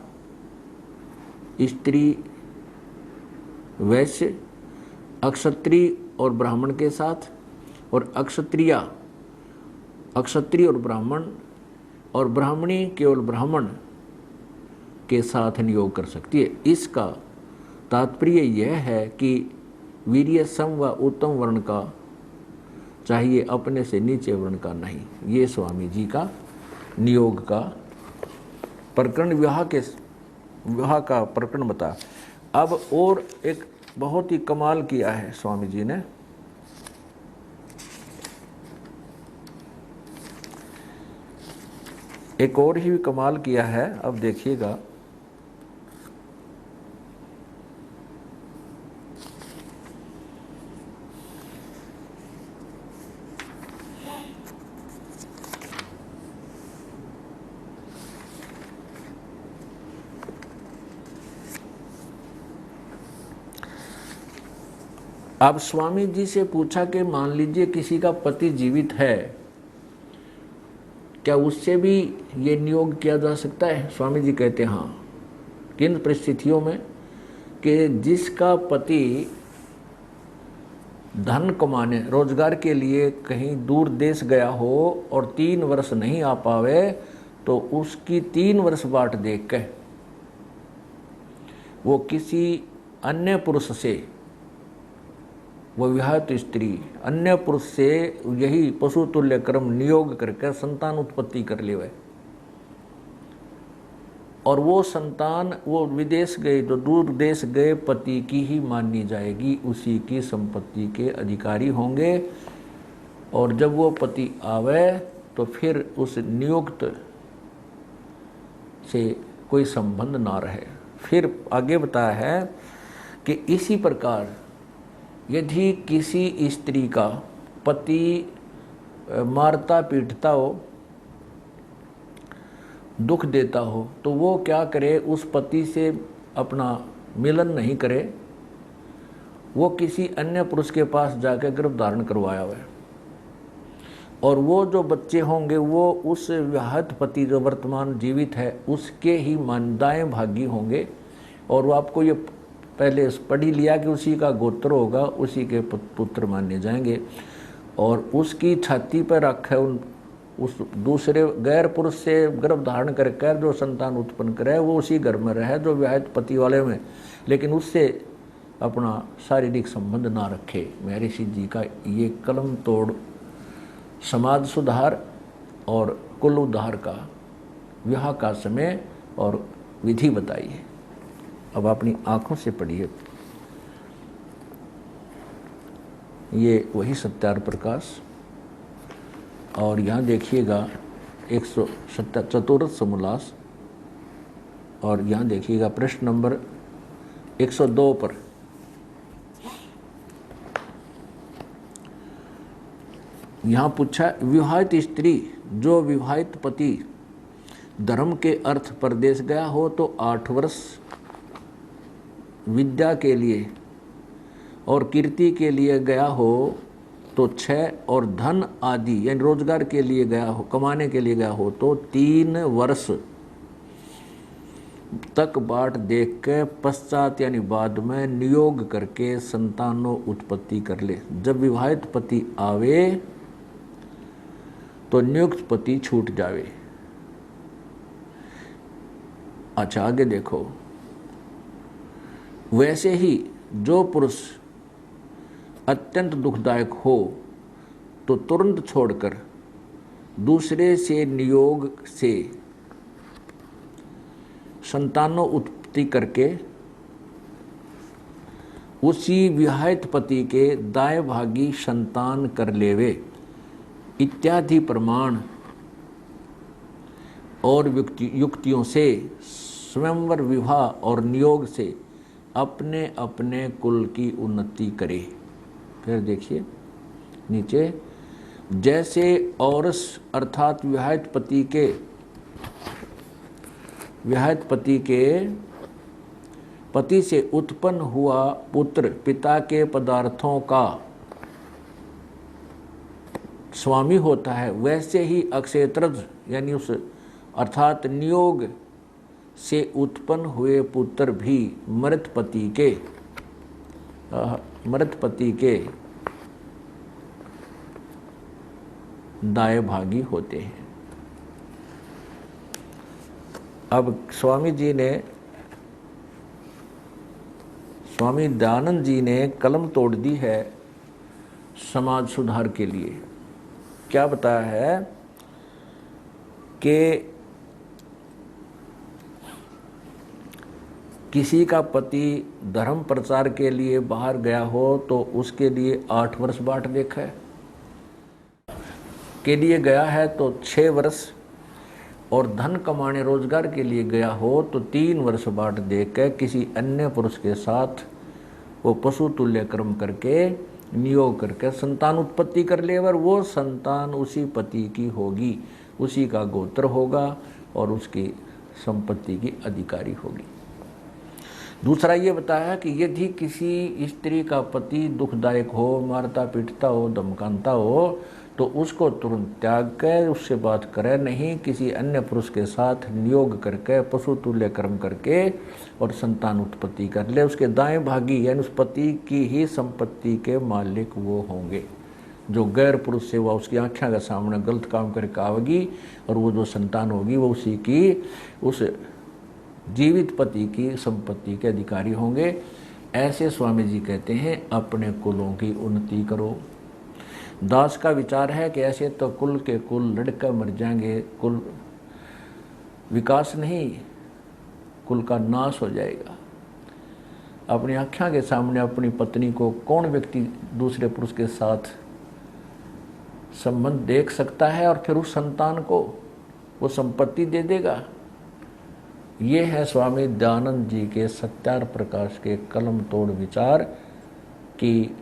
Speaker 1: स्त्री, वैश्य, अक्षत्रिय और ब्राह्मण के साथ, और अक्षत्रिय और ब्राह्मण, और ब्राह्मणी केवल ब्राह्मण के साथ नियोग कर सकती है। इसका तात्पर्य यह है कि वीर्य सम व उत्तम वर्ण का चाहिए, अपने से नीचे वर्ण का नहीं। ये स्वामी जी का नियोग का प्रकरण, विवाह का प्रकरण बता। अब और एक बहुत ही कमाल किया है स्वामी जी ने। एक और ही कमाल किया है, अब देखिएगा। अब स्वामी जी से पूछा कि मान लीजिए किसी का पति जीवित है, क्या उससे भी ये नियोग किया जा सकता है? स्वामी जी कहते हैं हाँ। किन परिस्थितियों में? कि जिसका पति धन कमाने, रोजगार के लिए कहीं दूर देश गया हो और 3 वर्ष नहीं आ पावे, तो उसकी 3 वर्ष बाट देख के वो किसी अन्य पुरुष से, वो विवाहित स्त्री अन्य पुरुष से यही पशु तुल्य कर्म नियोग करके संतान उत्पत्ति कर लेवे, और वो संतान वो विदेश गए, जो दूर देश गए पति की ही मानी जाएगी, उसी की संपत्ति के अधिकारी होंगे। और जब वो पति आवे तो फिर उस नियुक्त से कोई संबंध ना रहे। फिर आगे बताया है कि इसी प्रकार यदि किसी स्त्री का पति मारता पीटता हो, दुख देता हो, तो वो क्या करे, उस पति से अपना मिलन नहीं करे, वो किसी अन्य पुरुष के पास जाकर गर्भ धारण करवाया हुआ है, और वो जो बच्चे होंगे वो उस विवाहित पति जो वर्तमान जीवित है उसके ही मानदाएं भागी होंगे। और वो आपको ये पहले पढ़ी लिया कि उसी का गोत्र होगा, उसी के पुत्र माने जाएंगे। और उसकी छाती पर रखा उस दूसरे गैर पुरुष से गर्भ धारण करके जो संतान उत्पन्न करे वो उसी घर में रहे जो विवाहित पति वाले में, लेकिन उससे अपना शारीरिक संबंध ना रखे। महर्षि जी का ये कलम तोड़ समाज सुधार और कुल उद्धार का विवाह का समय और विधि बताई है। अब अपनी आंखों से पढ़िए, ये वही सत्यार प्रकाश। और यहाँ देखिएगा 174 समोल्लास, और यहाँ देखिएगा प्रश्न नंबर 102 पर यहाँ पूछा, विवाहित स्त्री जो विवाहित पति धर्म के अर्थ परदेश गया हो तो 8 वर्ष, विद्या के लिए और कीर्ति के लिए गया हो तो 6, और धन आदि यानी रोजगार के लिए गया हो, कमाने के लिए गया हो तो 3 वर्ष तक बाट देख के पश्चात यानी बाद में नियोग करके संतानों उत्पत्ति कर ले। जब विवाहित पति आवे तो नियुक्त पति छूट जावे। अच्छा आगे देखो, वैसे ही जो पुरुष अत्यंत दुखदायक हो तो तुरंत छोड़कर दूसरे से नियोग से संतानों उत्पत्ति करके उसी विवाहित पति के दाएं भागी संतान कर लेवे इत्यादि प्रमाण और युक्तियों से स्वयंवर विवाह और नियोग से अपने अपने कुल की उन्नति करे। फिर देखिए नीचे, जैसे औरस अर्थात विवाहित पति के पति से उत्पन्न हुआ पुत्र पिता के पदार्थों का स्वामी होता है, वैसे ही अक्षेत्रज यानी उस अर्थात नियोग से उत्पन्न हुए पुत्र भी मृत पति के दाएं भागी होते हैं। अब स्वामी दयानंद जी ने कलम तोड़ दी है समाज सुधार के लिए। क्या बताया है कि किसी का पति धर्म प्रचार के लिए बाहर गया हो तो उसके लिए 8 वर्ष बाट देखा है, के लिए गया है तो 6 वर्ष, और धन कमाने रोजगार के लिए गया हो तो 3 वर्ष बाट देख कर किसी अन्य पुरुष के साथ वो पशु तुल्य कर्म करके नियोग करके संतान उत्पत्ति कर ले, और वो संतान उसी पति की होगी, उसी का गोत्र होगा और उसकी संपत्ति की अधिकारी होगी। दूसरा ये बताया कि यदि किसी स्त्री का पति दुखदायक हो, मारता पीटता हो, धमकाता हो तो उसको तुरंत त्याग कर उससे बात करे नहीं, किसी अन्य पुरुष के साथ नियोग करके पशु तुल्य कर्म करके और संतान उत्पत्ति कर ले। उसके दाएं भागी यानी उस पति की ही संपत्ति के मालिक वो होंगे। जो गैर पुरुष से वह उसकी आँखों के सामने गलत काम करके आवेगी और वो जो संतान होगी वो उसी की उस जीवित पति की संपत्ति के अधिकारी होंगे। ऐसे स्वामी जी कहते हैं अपने कुलों की उन्नति करो। दास का विचार है कि ऐसे तो कुल के कुल लड़कर मर जाएंगे, कुल विकास नहीं, कुल का नाश हो जाएगा। अपनी आँखों के सामने अपनी पत्नी को कौन व्यक्ति दूसरे पुरुष के साथ संबंध देख सकता है और फिर उस संतान को वो संपत्ति दे देगा। ये है स्वामी दयानंद जी के सत्यार प्रकाश के कलम तोड़ विचार की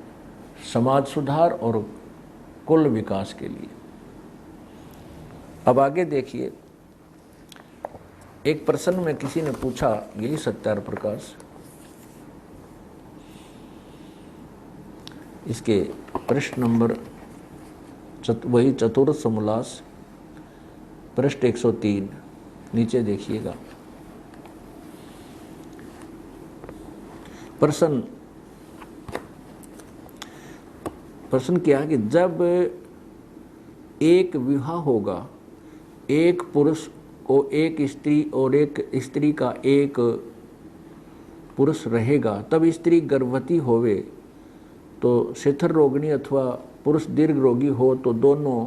Speaker 1: समाज सुधार और कुल विकास के लिए। अब आगे देखिए, एक प्रश्न में किसी ने पूछा, यही सत्यार प्रकाश, इसके प्रश्न नंबर वही चतुर्थ समोल्लास पृष्ठ 103 नीचे देखिएगा। प्रश्न क्या है कि जब एक विवाह होगा, एक पुरुष को एक स्त्री और एक स्त्री का एक पुरुष रहेगा, तब स्त्री गर्भवती होवे तो शिथिर रोगिणी अथवा पुरुष दीर्घ रोगी हो तो दोनों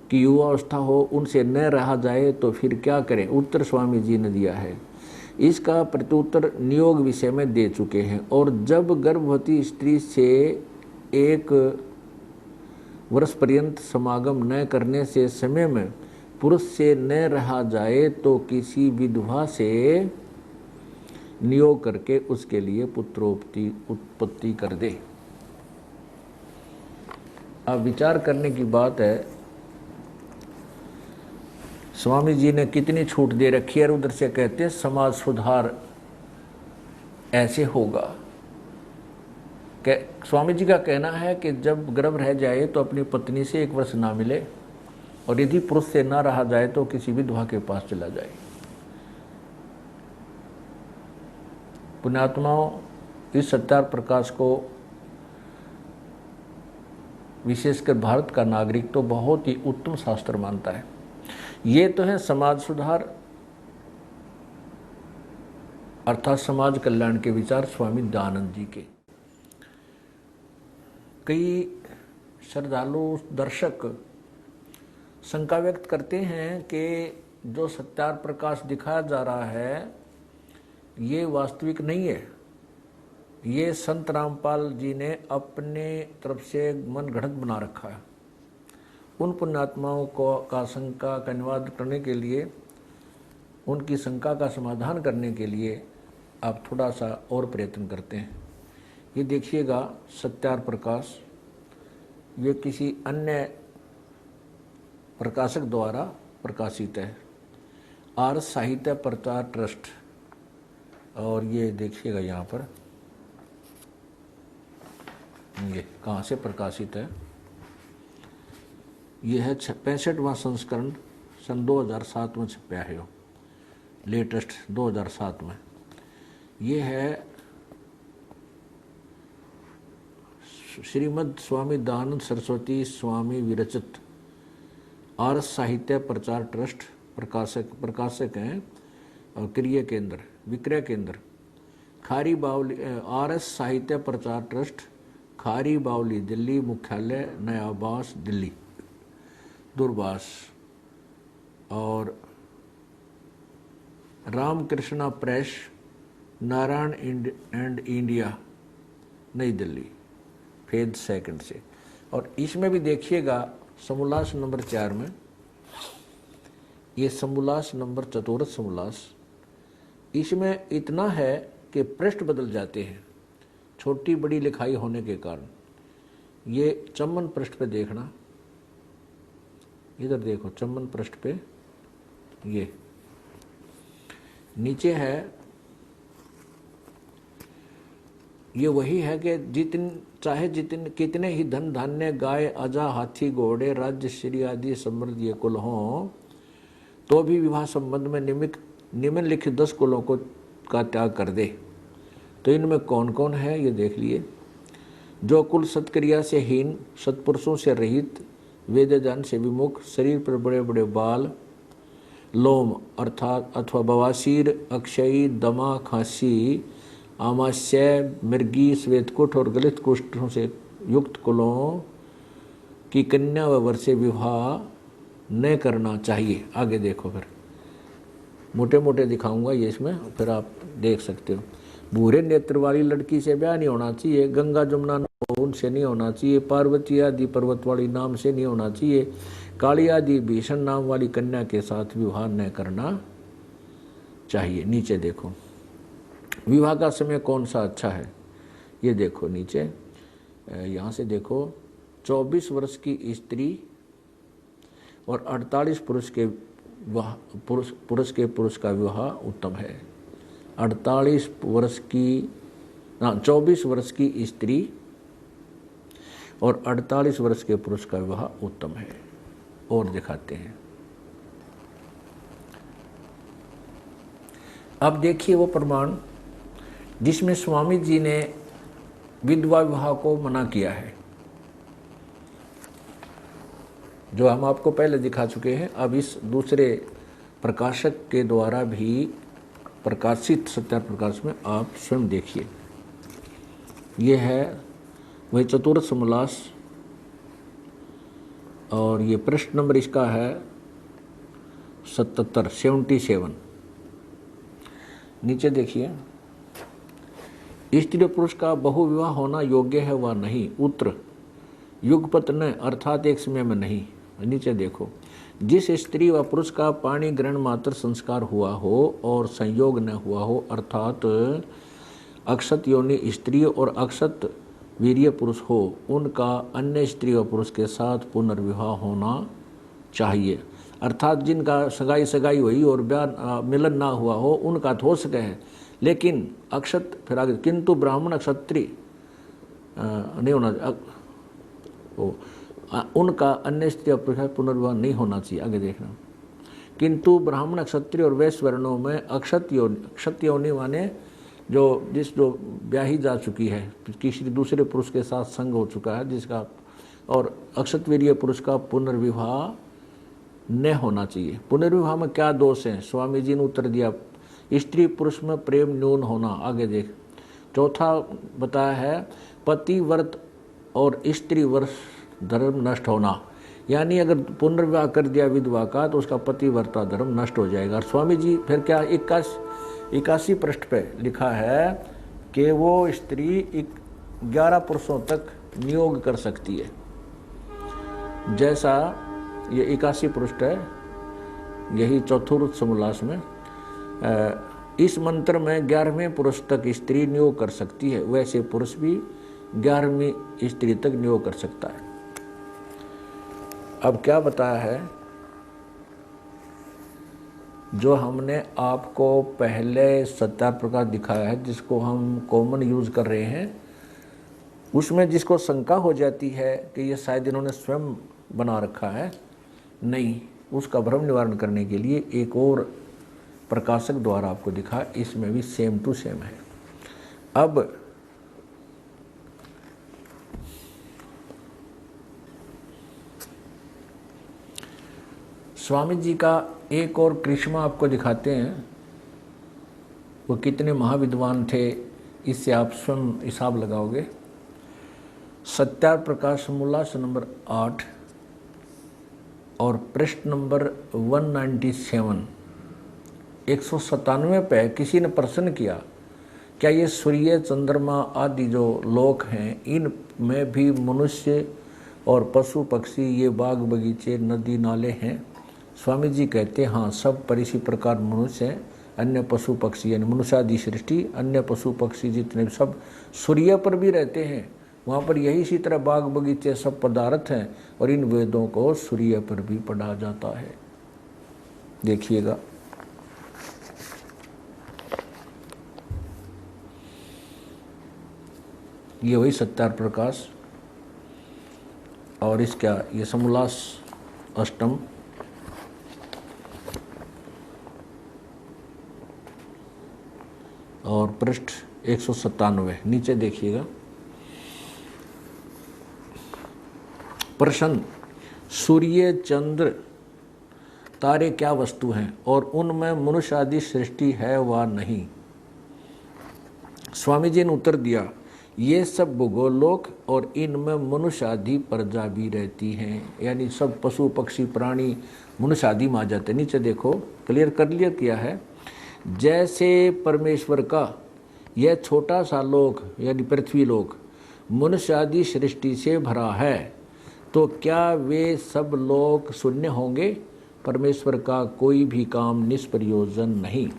Speaker 1: की युवावस्था हो, उनसे न रहा जाए तो फिर क्या करें? उत्तर स्वामी जी ने दिया है। इसका प्रत्युत्तर नियोग विषय में दे चुके हैं। और जब गर्भवती स्त्री से 1 वर्ष पर्यंत समागम न करने से समय में पुरुष से न रहा जाए तो किसी विधवा से नियोग करके उसके लिए उत्पत्ति कर दे। अब विचार करने की बात है स्वामी जी ने कितनी छूट दे रखी है, और उधर से कहते हैं समाज सुधार ऐसे होगा। स्वामी जी का कहना है कि जब गर्भ रह जाए तो अपनी पत्नी से 1 वर्ष ना मिले, और यदि पुरुष से ना रहा जाए तो किसी विधवा के पास चला जाए। पुण्यात्माओं, इस सत्यार प्रकाश को विशेषकर भारत का नागरिक तो बहुत ही उत्तम शास्त्र मानता है। ये तो है समाज सुधार अर्थात समाज कल्याण के विचार स्वामी दयानंद जी के। कई श्रद्धालु दर्शक शंका व्यक्त करते हैं कि जो सत्यार प्रकाश दिखाया जा रहा है ये वास्तविक नहीं है, ये संत रामपाल जी ने अपने तरफ से मन घड़त बना रखा है। उन पुण्यात्माओं का शंका का निवारण करने के लिए, उनकी शंका का समाधान करने के लिए आप थोड़ा सा और प्रयत्न करते हैं। ये देखिएगा सत्यार प्रकाश, ये किसी अन्य प्रकाशक द्वारा प्रकाशित है, आर्य साहित्य प्रचार ट्रस्ट। और ये देखिएगा यहाँ पर ये कहाँ से प्रकाशित है, ये है 65वां संस्करण, सन 2007 में छपा है, लेटेस्ट 2007 में। ये है श्रीमद् स्वामी दयानंद सरस्वती स्वामी विरचित आर्य साहित्य प्रचार ट्रस्ट, प्रकाशक हैं और विक्रय केंद्र खारी बावली, आर्य साहित्य प्रचार ट्रस्ट, खारी बावली दिल्ली, मुख्यालय नयाबास दिल्ली, दूरबास। और Ramakrishna press, Narayan and India, Nai Delhi, phase 2 से। और इसमें भी देखिएगा समोल्लास नंबर 4 में, ये समोल्लास नंबर चतुर्थ समोल्लास, इसमें इतना है कि पृष्ठ बदल जाते हैं छोटी बड़ी लिखाई होने के कारण। ये चम्मन पृष्ठ पे देखना, इधर देखो चम्मन पृष्ठ पे, ये नीचे है, ये वही है कि कितने ही धन धान्य गाय अजा हाथी घोड़े राज्य श्री आदि समृद्ध ये कुल हों, तो भी विवाह संबंध में निम्नलिखित 10 कुलों का त्याग कर दे। तो इनमें कौन कौन है ये देख लिए। जो कुल सत्क्रिया से हीन, सत्पुरुषों से रहित, वेद ज्ञान से विमुख, शरीर पर बड़े बड़े बाल, लोम अर्थात अथवा बवासीर, अक्षयी, दमा, खांसी, आमाशय, मृगी, श्वेतकुट और गलित कुष्ठों से युक्त कुलों की कन्या व वर से विवाह न करना चाहिए। आगे देखो, फिर मोटे मोटे दिखाऊंगा ये इसमें, फिर आप देख सकते हो। भूरे नेत्र वाली लड़की से ब्याह नहीं होना चाहिए, गंगा जमुना उनसे नहीं होना चाहिए, पार्वती आदि पर्वत वाली नाम से नहीं होना चाहिए, काली आदि भीषण नाम वाली कन्या के साथ विवाह न करना चाहिए। नीचे देखो विवाह का समय कौन सा अच्छा है, ये देखो नीचे, यहाँ से देखो 24 वर्ष की स्त्री और 48 पुरुष का विवाह उत्तम है। 24 वर्ष की स्त्री और 48 वर्ष के पुरुष का विवाह उत्तम है। और दिखाते हैं, अब देखिए वो प्रमाण जिसमें स्वामी जी ने विधवा विवाह को मना किया है, जो हम आपको पहले दिखा चुके हैं। अब इस दूसरे प्रकाशक के द्वारा भी प्रकाशित सत्यार प्रकाश में आप स्वयं देखिए। ये है वही चतुर्थ समोल्लास, और ये पृष्ठ नंबर इसका है 77। नीचे देखिए, स्त्री पुरुष का बहुविवाह होना योग्य है व नहीं, उत्तर युगपत न अर्थात एक समय में नहीं। नीचे देखो, जिस स्त्री व पुरुष का पाणी ग्रहण मात्र संस्कार हुआ हो और संयोग न हुआ हो, अर्थात अक्षत योनि स्त्री और अक्षत वीर्य पुरुष हो, उनका अन्य स्त्री व पुरुष के साथ पुनर्विवाह होना चाहिए। अर्थात जिनका सगाई हुई और ब्याह मिलन ना हुआ हो उनका तो हो सके है, लेकिन अक्षत फिर आगे किंतु ब्राह्मण क्षत्रिय नहीं होना उनका अन्य स्त्री पुनर्विवाह नहीं होना चाहिए। आगे देखना, किंतु ब्राह्मण क्षत्रिय और वैश्य वर्णों में अक्षत योनि माने जो ब्याही जा चुकी है, किसी दूसरे पुरुष के साथ संग हो चुका है जिसका, और अक्षतवीर्य पुरुष का पुनर्विवाह न होना चाहिए। पुनर्विवाह में क्या दोष है? स्वामी जी ने उत्तर दिया, स्त्री पुरुष में प्रेम न्यून होना। आगे देख, चौथा बताया है पतिव्रत और स्त्री वर्ष धर्म नष्ट होना, यानी अगर पुनर्विवाह कर दिया विधवा का तो उसका पतिव्रता धर्म नष्ट हो जाएगा। और स्वामी जी फिर क्या 81 पृष्ठ पे लिखा है कि वो स्त्री 11 पुरुषों तक नियोग कर सकती है। जैसा ये 81 पृष्ठ है, यही चतुर्थ समोल्लास में इस मंत्र में 11वें पुरुष तक स्त्री नियोग कर सकती है, वैसे पुरुष भी 11वीं स्त्री तक नियोग कर सकता है। अब क्या बताया है, जो हमने आपको पहले 70 प्रकार दिखाया है जिसको हम कॉमन यूज कर रहे हैं, उसमें जिसको शंका हो जाती है कि ये शायद इन्होंने स्वयं बना रखा है, नहीं, उसका भ्रम निवारण करने के लिए एक और प्रकाशक द्वारा आपको दिखा, इसमें भी सेम टू सेम है। अब स्वामी जी का एक और करिश्मा आपको दिखाते हैं, वो कितने महाविद्वान थे, इससे आप स्वयं हिसाब लगाओगे। सत्यार प्रकाश समोल्लास नंबर 8 और पृष्ठ नंबर 197 197 पे किसी ने प्रश्न किया, क्या ये सूर्य चंद्रमा आदि जो लोक हैं इनमें भी मनुष्य और पशु पक्षी, ये बाग बगीचे नदी नाले हैं? स्वामी जी कहते हैं हाँ, सब पर इसी प्रकार मनुष्य हैं, अन्य पशु पक्षी यानी मनुष्यादि सृष्टि, अन्य पशु पक्षी जितने सब सूर्य पर भी रहते हैं, वहाँ पर यही इसी तरह बाग बगीचे सब पदार्थ हैं, और इन वेदों को सूर्य पर भी पढ़ा जाता है। देखिएगा, ये वही सत्यार प्रकाश और इसका ये समोल्लास अष्टम और पृष्ठ 197 नीचे देखिएगा। प्रश्न, सूर्य चंद्र तारे क्या वस्तु हैं और उनमें मनुष्य आदि सृष्टि है वा नहीं? स्वामी जी ने उत्तर दिया, ये सब भूगोलोक और इनमें मनुष्य आदि प्रजा भी रहती हैं, यानी सब पशु पक्षी प्राणी मनुष्य आदि में आ जाते। नीचे देखो, क्लियर किया है। जैसे परमेश्वर का यह छोटा सा लोक यानी पृथ्वी लोक मनुष्य आदि सृष्टि से भरा है, तो क्या वे सब लोक शून्य होंगे? परमेश्वर का कोई भी काम निष्प्रयोजन नहीं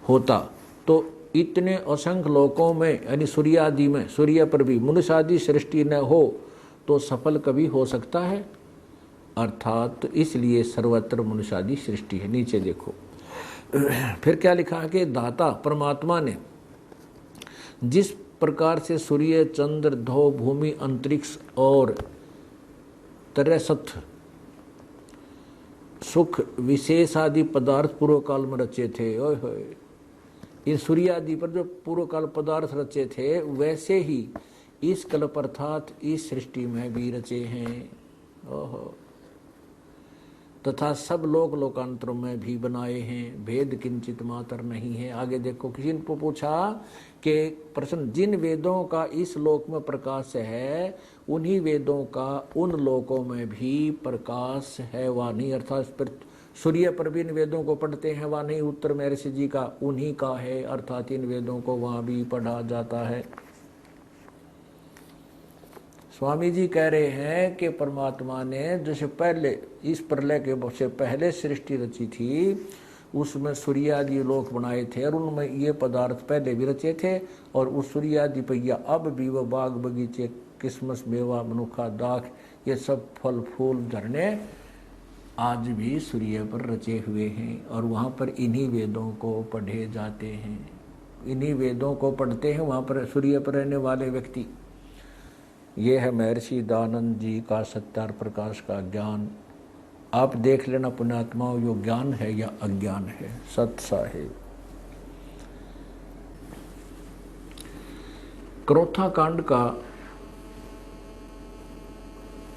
Speaker 1: होता, तो इतने असंख्य लोकों में यानी सूर्य आदि में, सूर्य पर भी मनुष्य आदि सृष्टि न हो तो सफल कभी हो सकता है? अर्थात तो इसलिए सर्वत्र मनुष्य आदि सृष्टि है। नीचे देखो फिर क्या लिखा है कि दाता परमात्मा ने जिस प्रकार से सूर्य चंद्र धो भूमि अंतरिक्ष और तरसथ सुख विशेष आदि पदार्थ पूर्व काल में रचे थे, ओए होए, ये सूर्य आदि पर जो पूर्व काल पदार्थ रचे थे वैसे ही इस कल्प अर्थात इस सृष्टि में भी रचे हैं। ओहो, तथा सब लोक लोकांतरों में भी बनाए हैं, भेद किंचित मात्र नहीं है। आगे देखो, किसी ने पूछा कि प्रश्न, जिन वेदों का इस लोक में प्रकाश है उन्हीं वेदों का उन लोकों में भी प्रकाश है वा नहीं? अर्थात सूर्य पर भी इन वेदों को पढ़ते हैं वा नहीं? उत्तर में ऋषि जी का उन्हीं का है, अर्थात इन वेदों को वहाँ भी पढ़ा जाता है। स्वामी जी कह रहे हैं कि परमात्मा ने जैसे पहले इस प्रलय के से पहले सृष्टि रची थी, उसमें सूर्य आदि लोक बनाए थे और उनमें ये पदार्थ पहले भी रचे थे, और उस सूर्य आदि पर अब भी वह बाग बगीचे किस्मस मेवा मनुखा दाख ये सब फल फूल झरने आज भी सूर्य पर रचे हुए हैं और वहाँ पर इन्हीं वेदों को पढ़े जाते हैं, इन्हीं वेदों को पढ़ते हैं वहाँ पर सूर्य पर रहने वाले व्यक्ति। ये है महर्षि दयानंद जी का सत्यार प्रकाश का ज्ञान। आप देख लेना पुण्यात्माओं, यो ज्ञान है या अज्ञान है। सत साहिब। क्रोथा कांड का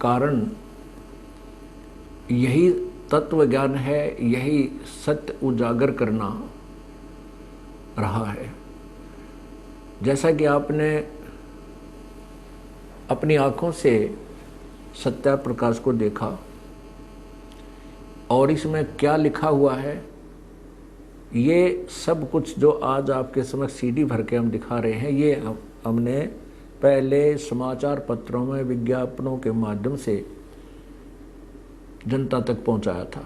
Speaker 1: कारण यही तत्व ज्ञान है, यही सत्य उजागर करना रहा है। जैसा कि आपने अपनी आंखों से सत्या प्रकाश को देखा और इसमें क्या लिखा हुआ है, ये सब कुछ जो आज आपके समक्ष सीडी भर के हम दिखा रहे हैं, ये हमने पहले समाचार पत्रों में विज्ञापनों के माध्यम से जनता तक पहुंचाया था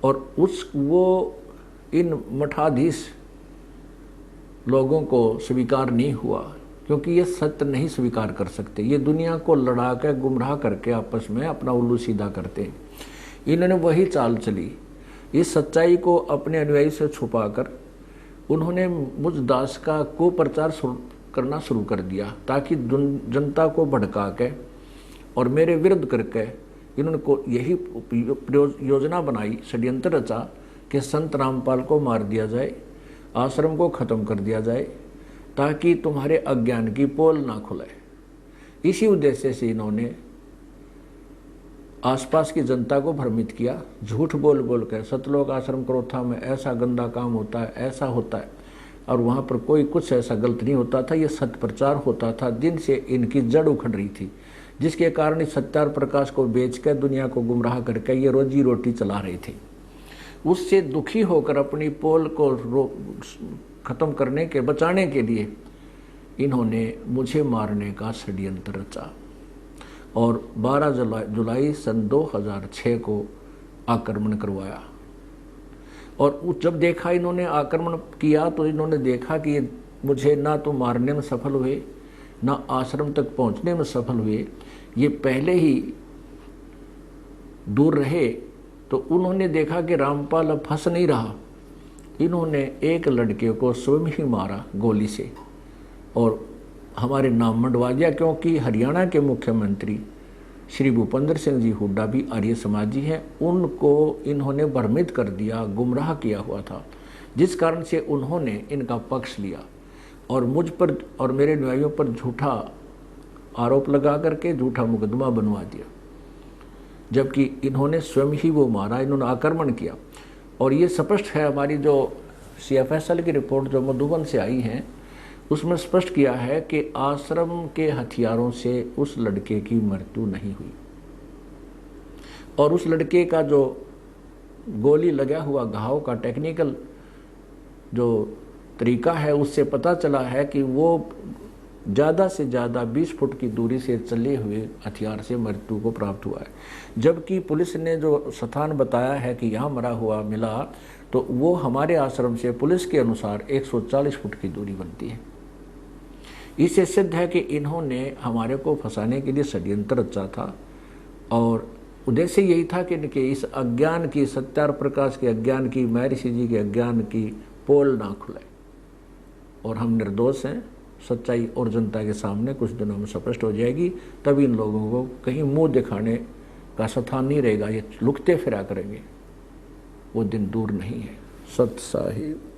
Speaker 1: और वो इन मठाधीश लोगों को स्वीकार नहीं हुआ, क्योंकि ये सत्य नहीं स्वीकार कर सकते। ये दुनिया को लड़ा कर गुमराह करके आपस में अपना उल्लू सीधा करते हैं। इन्होंने वही चाल चली, इस सच्चाई को अपने अनुयायी से छुपाकर उन्होंने मुझ दास का कुप्रचार करना शुरू कर दिया, ताकि जनता को भड़का के और मेरे विरुद्ध करके इन्होंने को यही योजना बनाई, षड्यंत्र रचा कि संत रामपाल को मार दिया जाए, आश्रम को खत्म कर दिया जाए, ताकि तुम्हारे अज्ञान की पोल ना खुले। इसी उद्देश्य से इन्होंने आसपास की जनता को भ्रमित किया, झूठ बोल बोल कर सतलोक आश्रम क्रोथा में ऐसा गंदा काम होता है, ऐसा होता है, और वहाँ पर कोई कुछ ऐसा गलत नहीं होता था। ये सत्य प्रचार होता था, जिनसे इनकी जड़ उखड़ रही थी, जिसके कारण इस सत्यार प्रकाश को बेचकर दुनिया को गुमराह करके ये रोजी रोटी चला रहे थे। उससे दुखी होकर अपनी पोल को खत्म करने के बचाने के लिए इन्होंने मुझे मारने का षड्यंत्र रचा और 12 जुलाई सन 2006 को आक्रमण करवाया। और जब देखा इन्होंने आक्रमण किया तो इन्होंने देखा कि ये मुझे ना तो मारने में सफल हुए, ना आश्रम तक पहुंचने में सफल हुए, ये पहले ही दूर रहे। तो उन्होंने देखा कि रामपाल अब फंस नहीं रहा, इन्होंने एक लड़के को स्वयं ही मारा गोली से और हमारे नाम मंडवा दिया, क्योंकि हरियाणा के मुख्यमंत्री श्री भूपेंद्र सिंह जी हुड्डा भी आर्य समाजी हैं, उनको इन्होंने भ्रमित कर दिया, गुमराह किया हुआ था, जिस कारण से उन्होंने इनका पक्ष लिया और मुझ पर और मेरे अनुयायियों पर झूठा आरोप लगा करके झूठा मुकदमा बनवा दिया, जबकि इन्होंने स्वयं ही वो मारा, इन्होंने आक्रमण किया। और ये स्पष्ट है, हमारी जो CFSL की रिपोर्ट जो मधुबन से आई है उसमें स्पष्ट किया है कि आश्रम के हथियारों से उस लड़के की मृत्यु नहीं हुई और उस लड़के का जो गोली लगा हुआ घाव का टेक्निकल जो तरीका है उससे पता चला है कि वो ज़्यादा से ज़्यादा 20 फुट की दूरी से चले हुए हथियार से मृत्यु को प्राप्त हुआ है। जबकि पुलिस ने जो स्थान बताया है कि यहाँ मरा हुआ मिला, तो वो हमारे आश्रम से पुलिस के अनुसार 140 फुट की दूरी बनती है। इससे सिद्ध है कि इन्होंने हमारे को फंसाने के लिए षड्यंत्र रचा था और उद्देश्य यही था कि इनके इस अज्ञान की, सत्यार प्रकाश के अज्ञान की, महर्षि जी के अज्ञान की पोल ना खुले। और हम निर्दोष हैं, सच्चाई और जनता के सामने कुछ दिनों में स्पष्ट हो जाएगी, तभी इन लोगों को कहीं मुंह दिखाने का स्थान नहीं रहेगा, ये लुकते फिरा करेंगे, वो दिन दूर नहीं है। सत साहिब।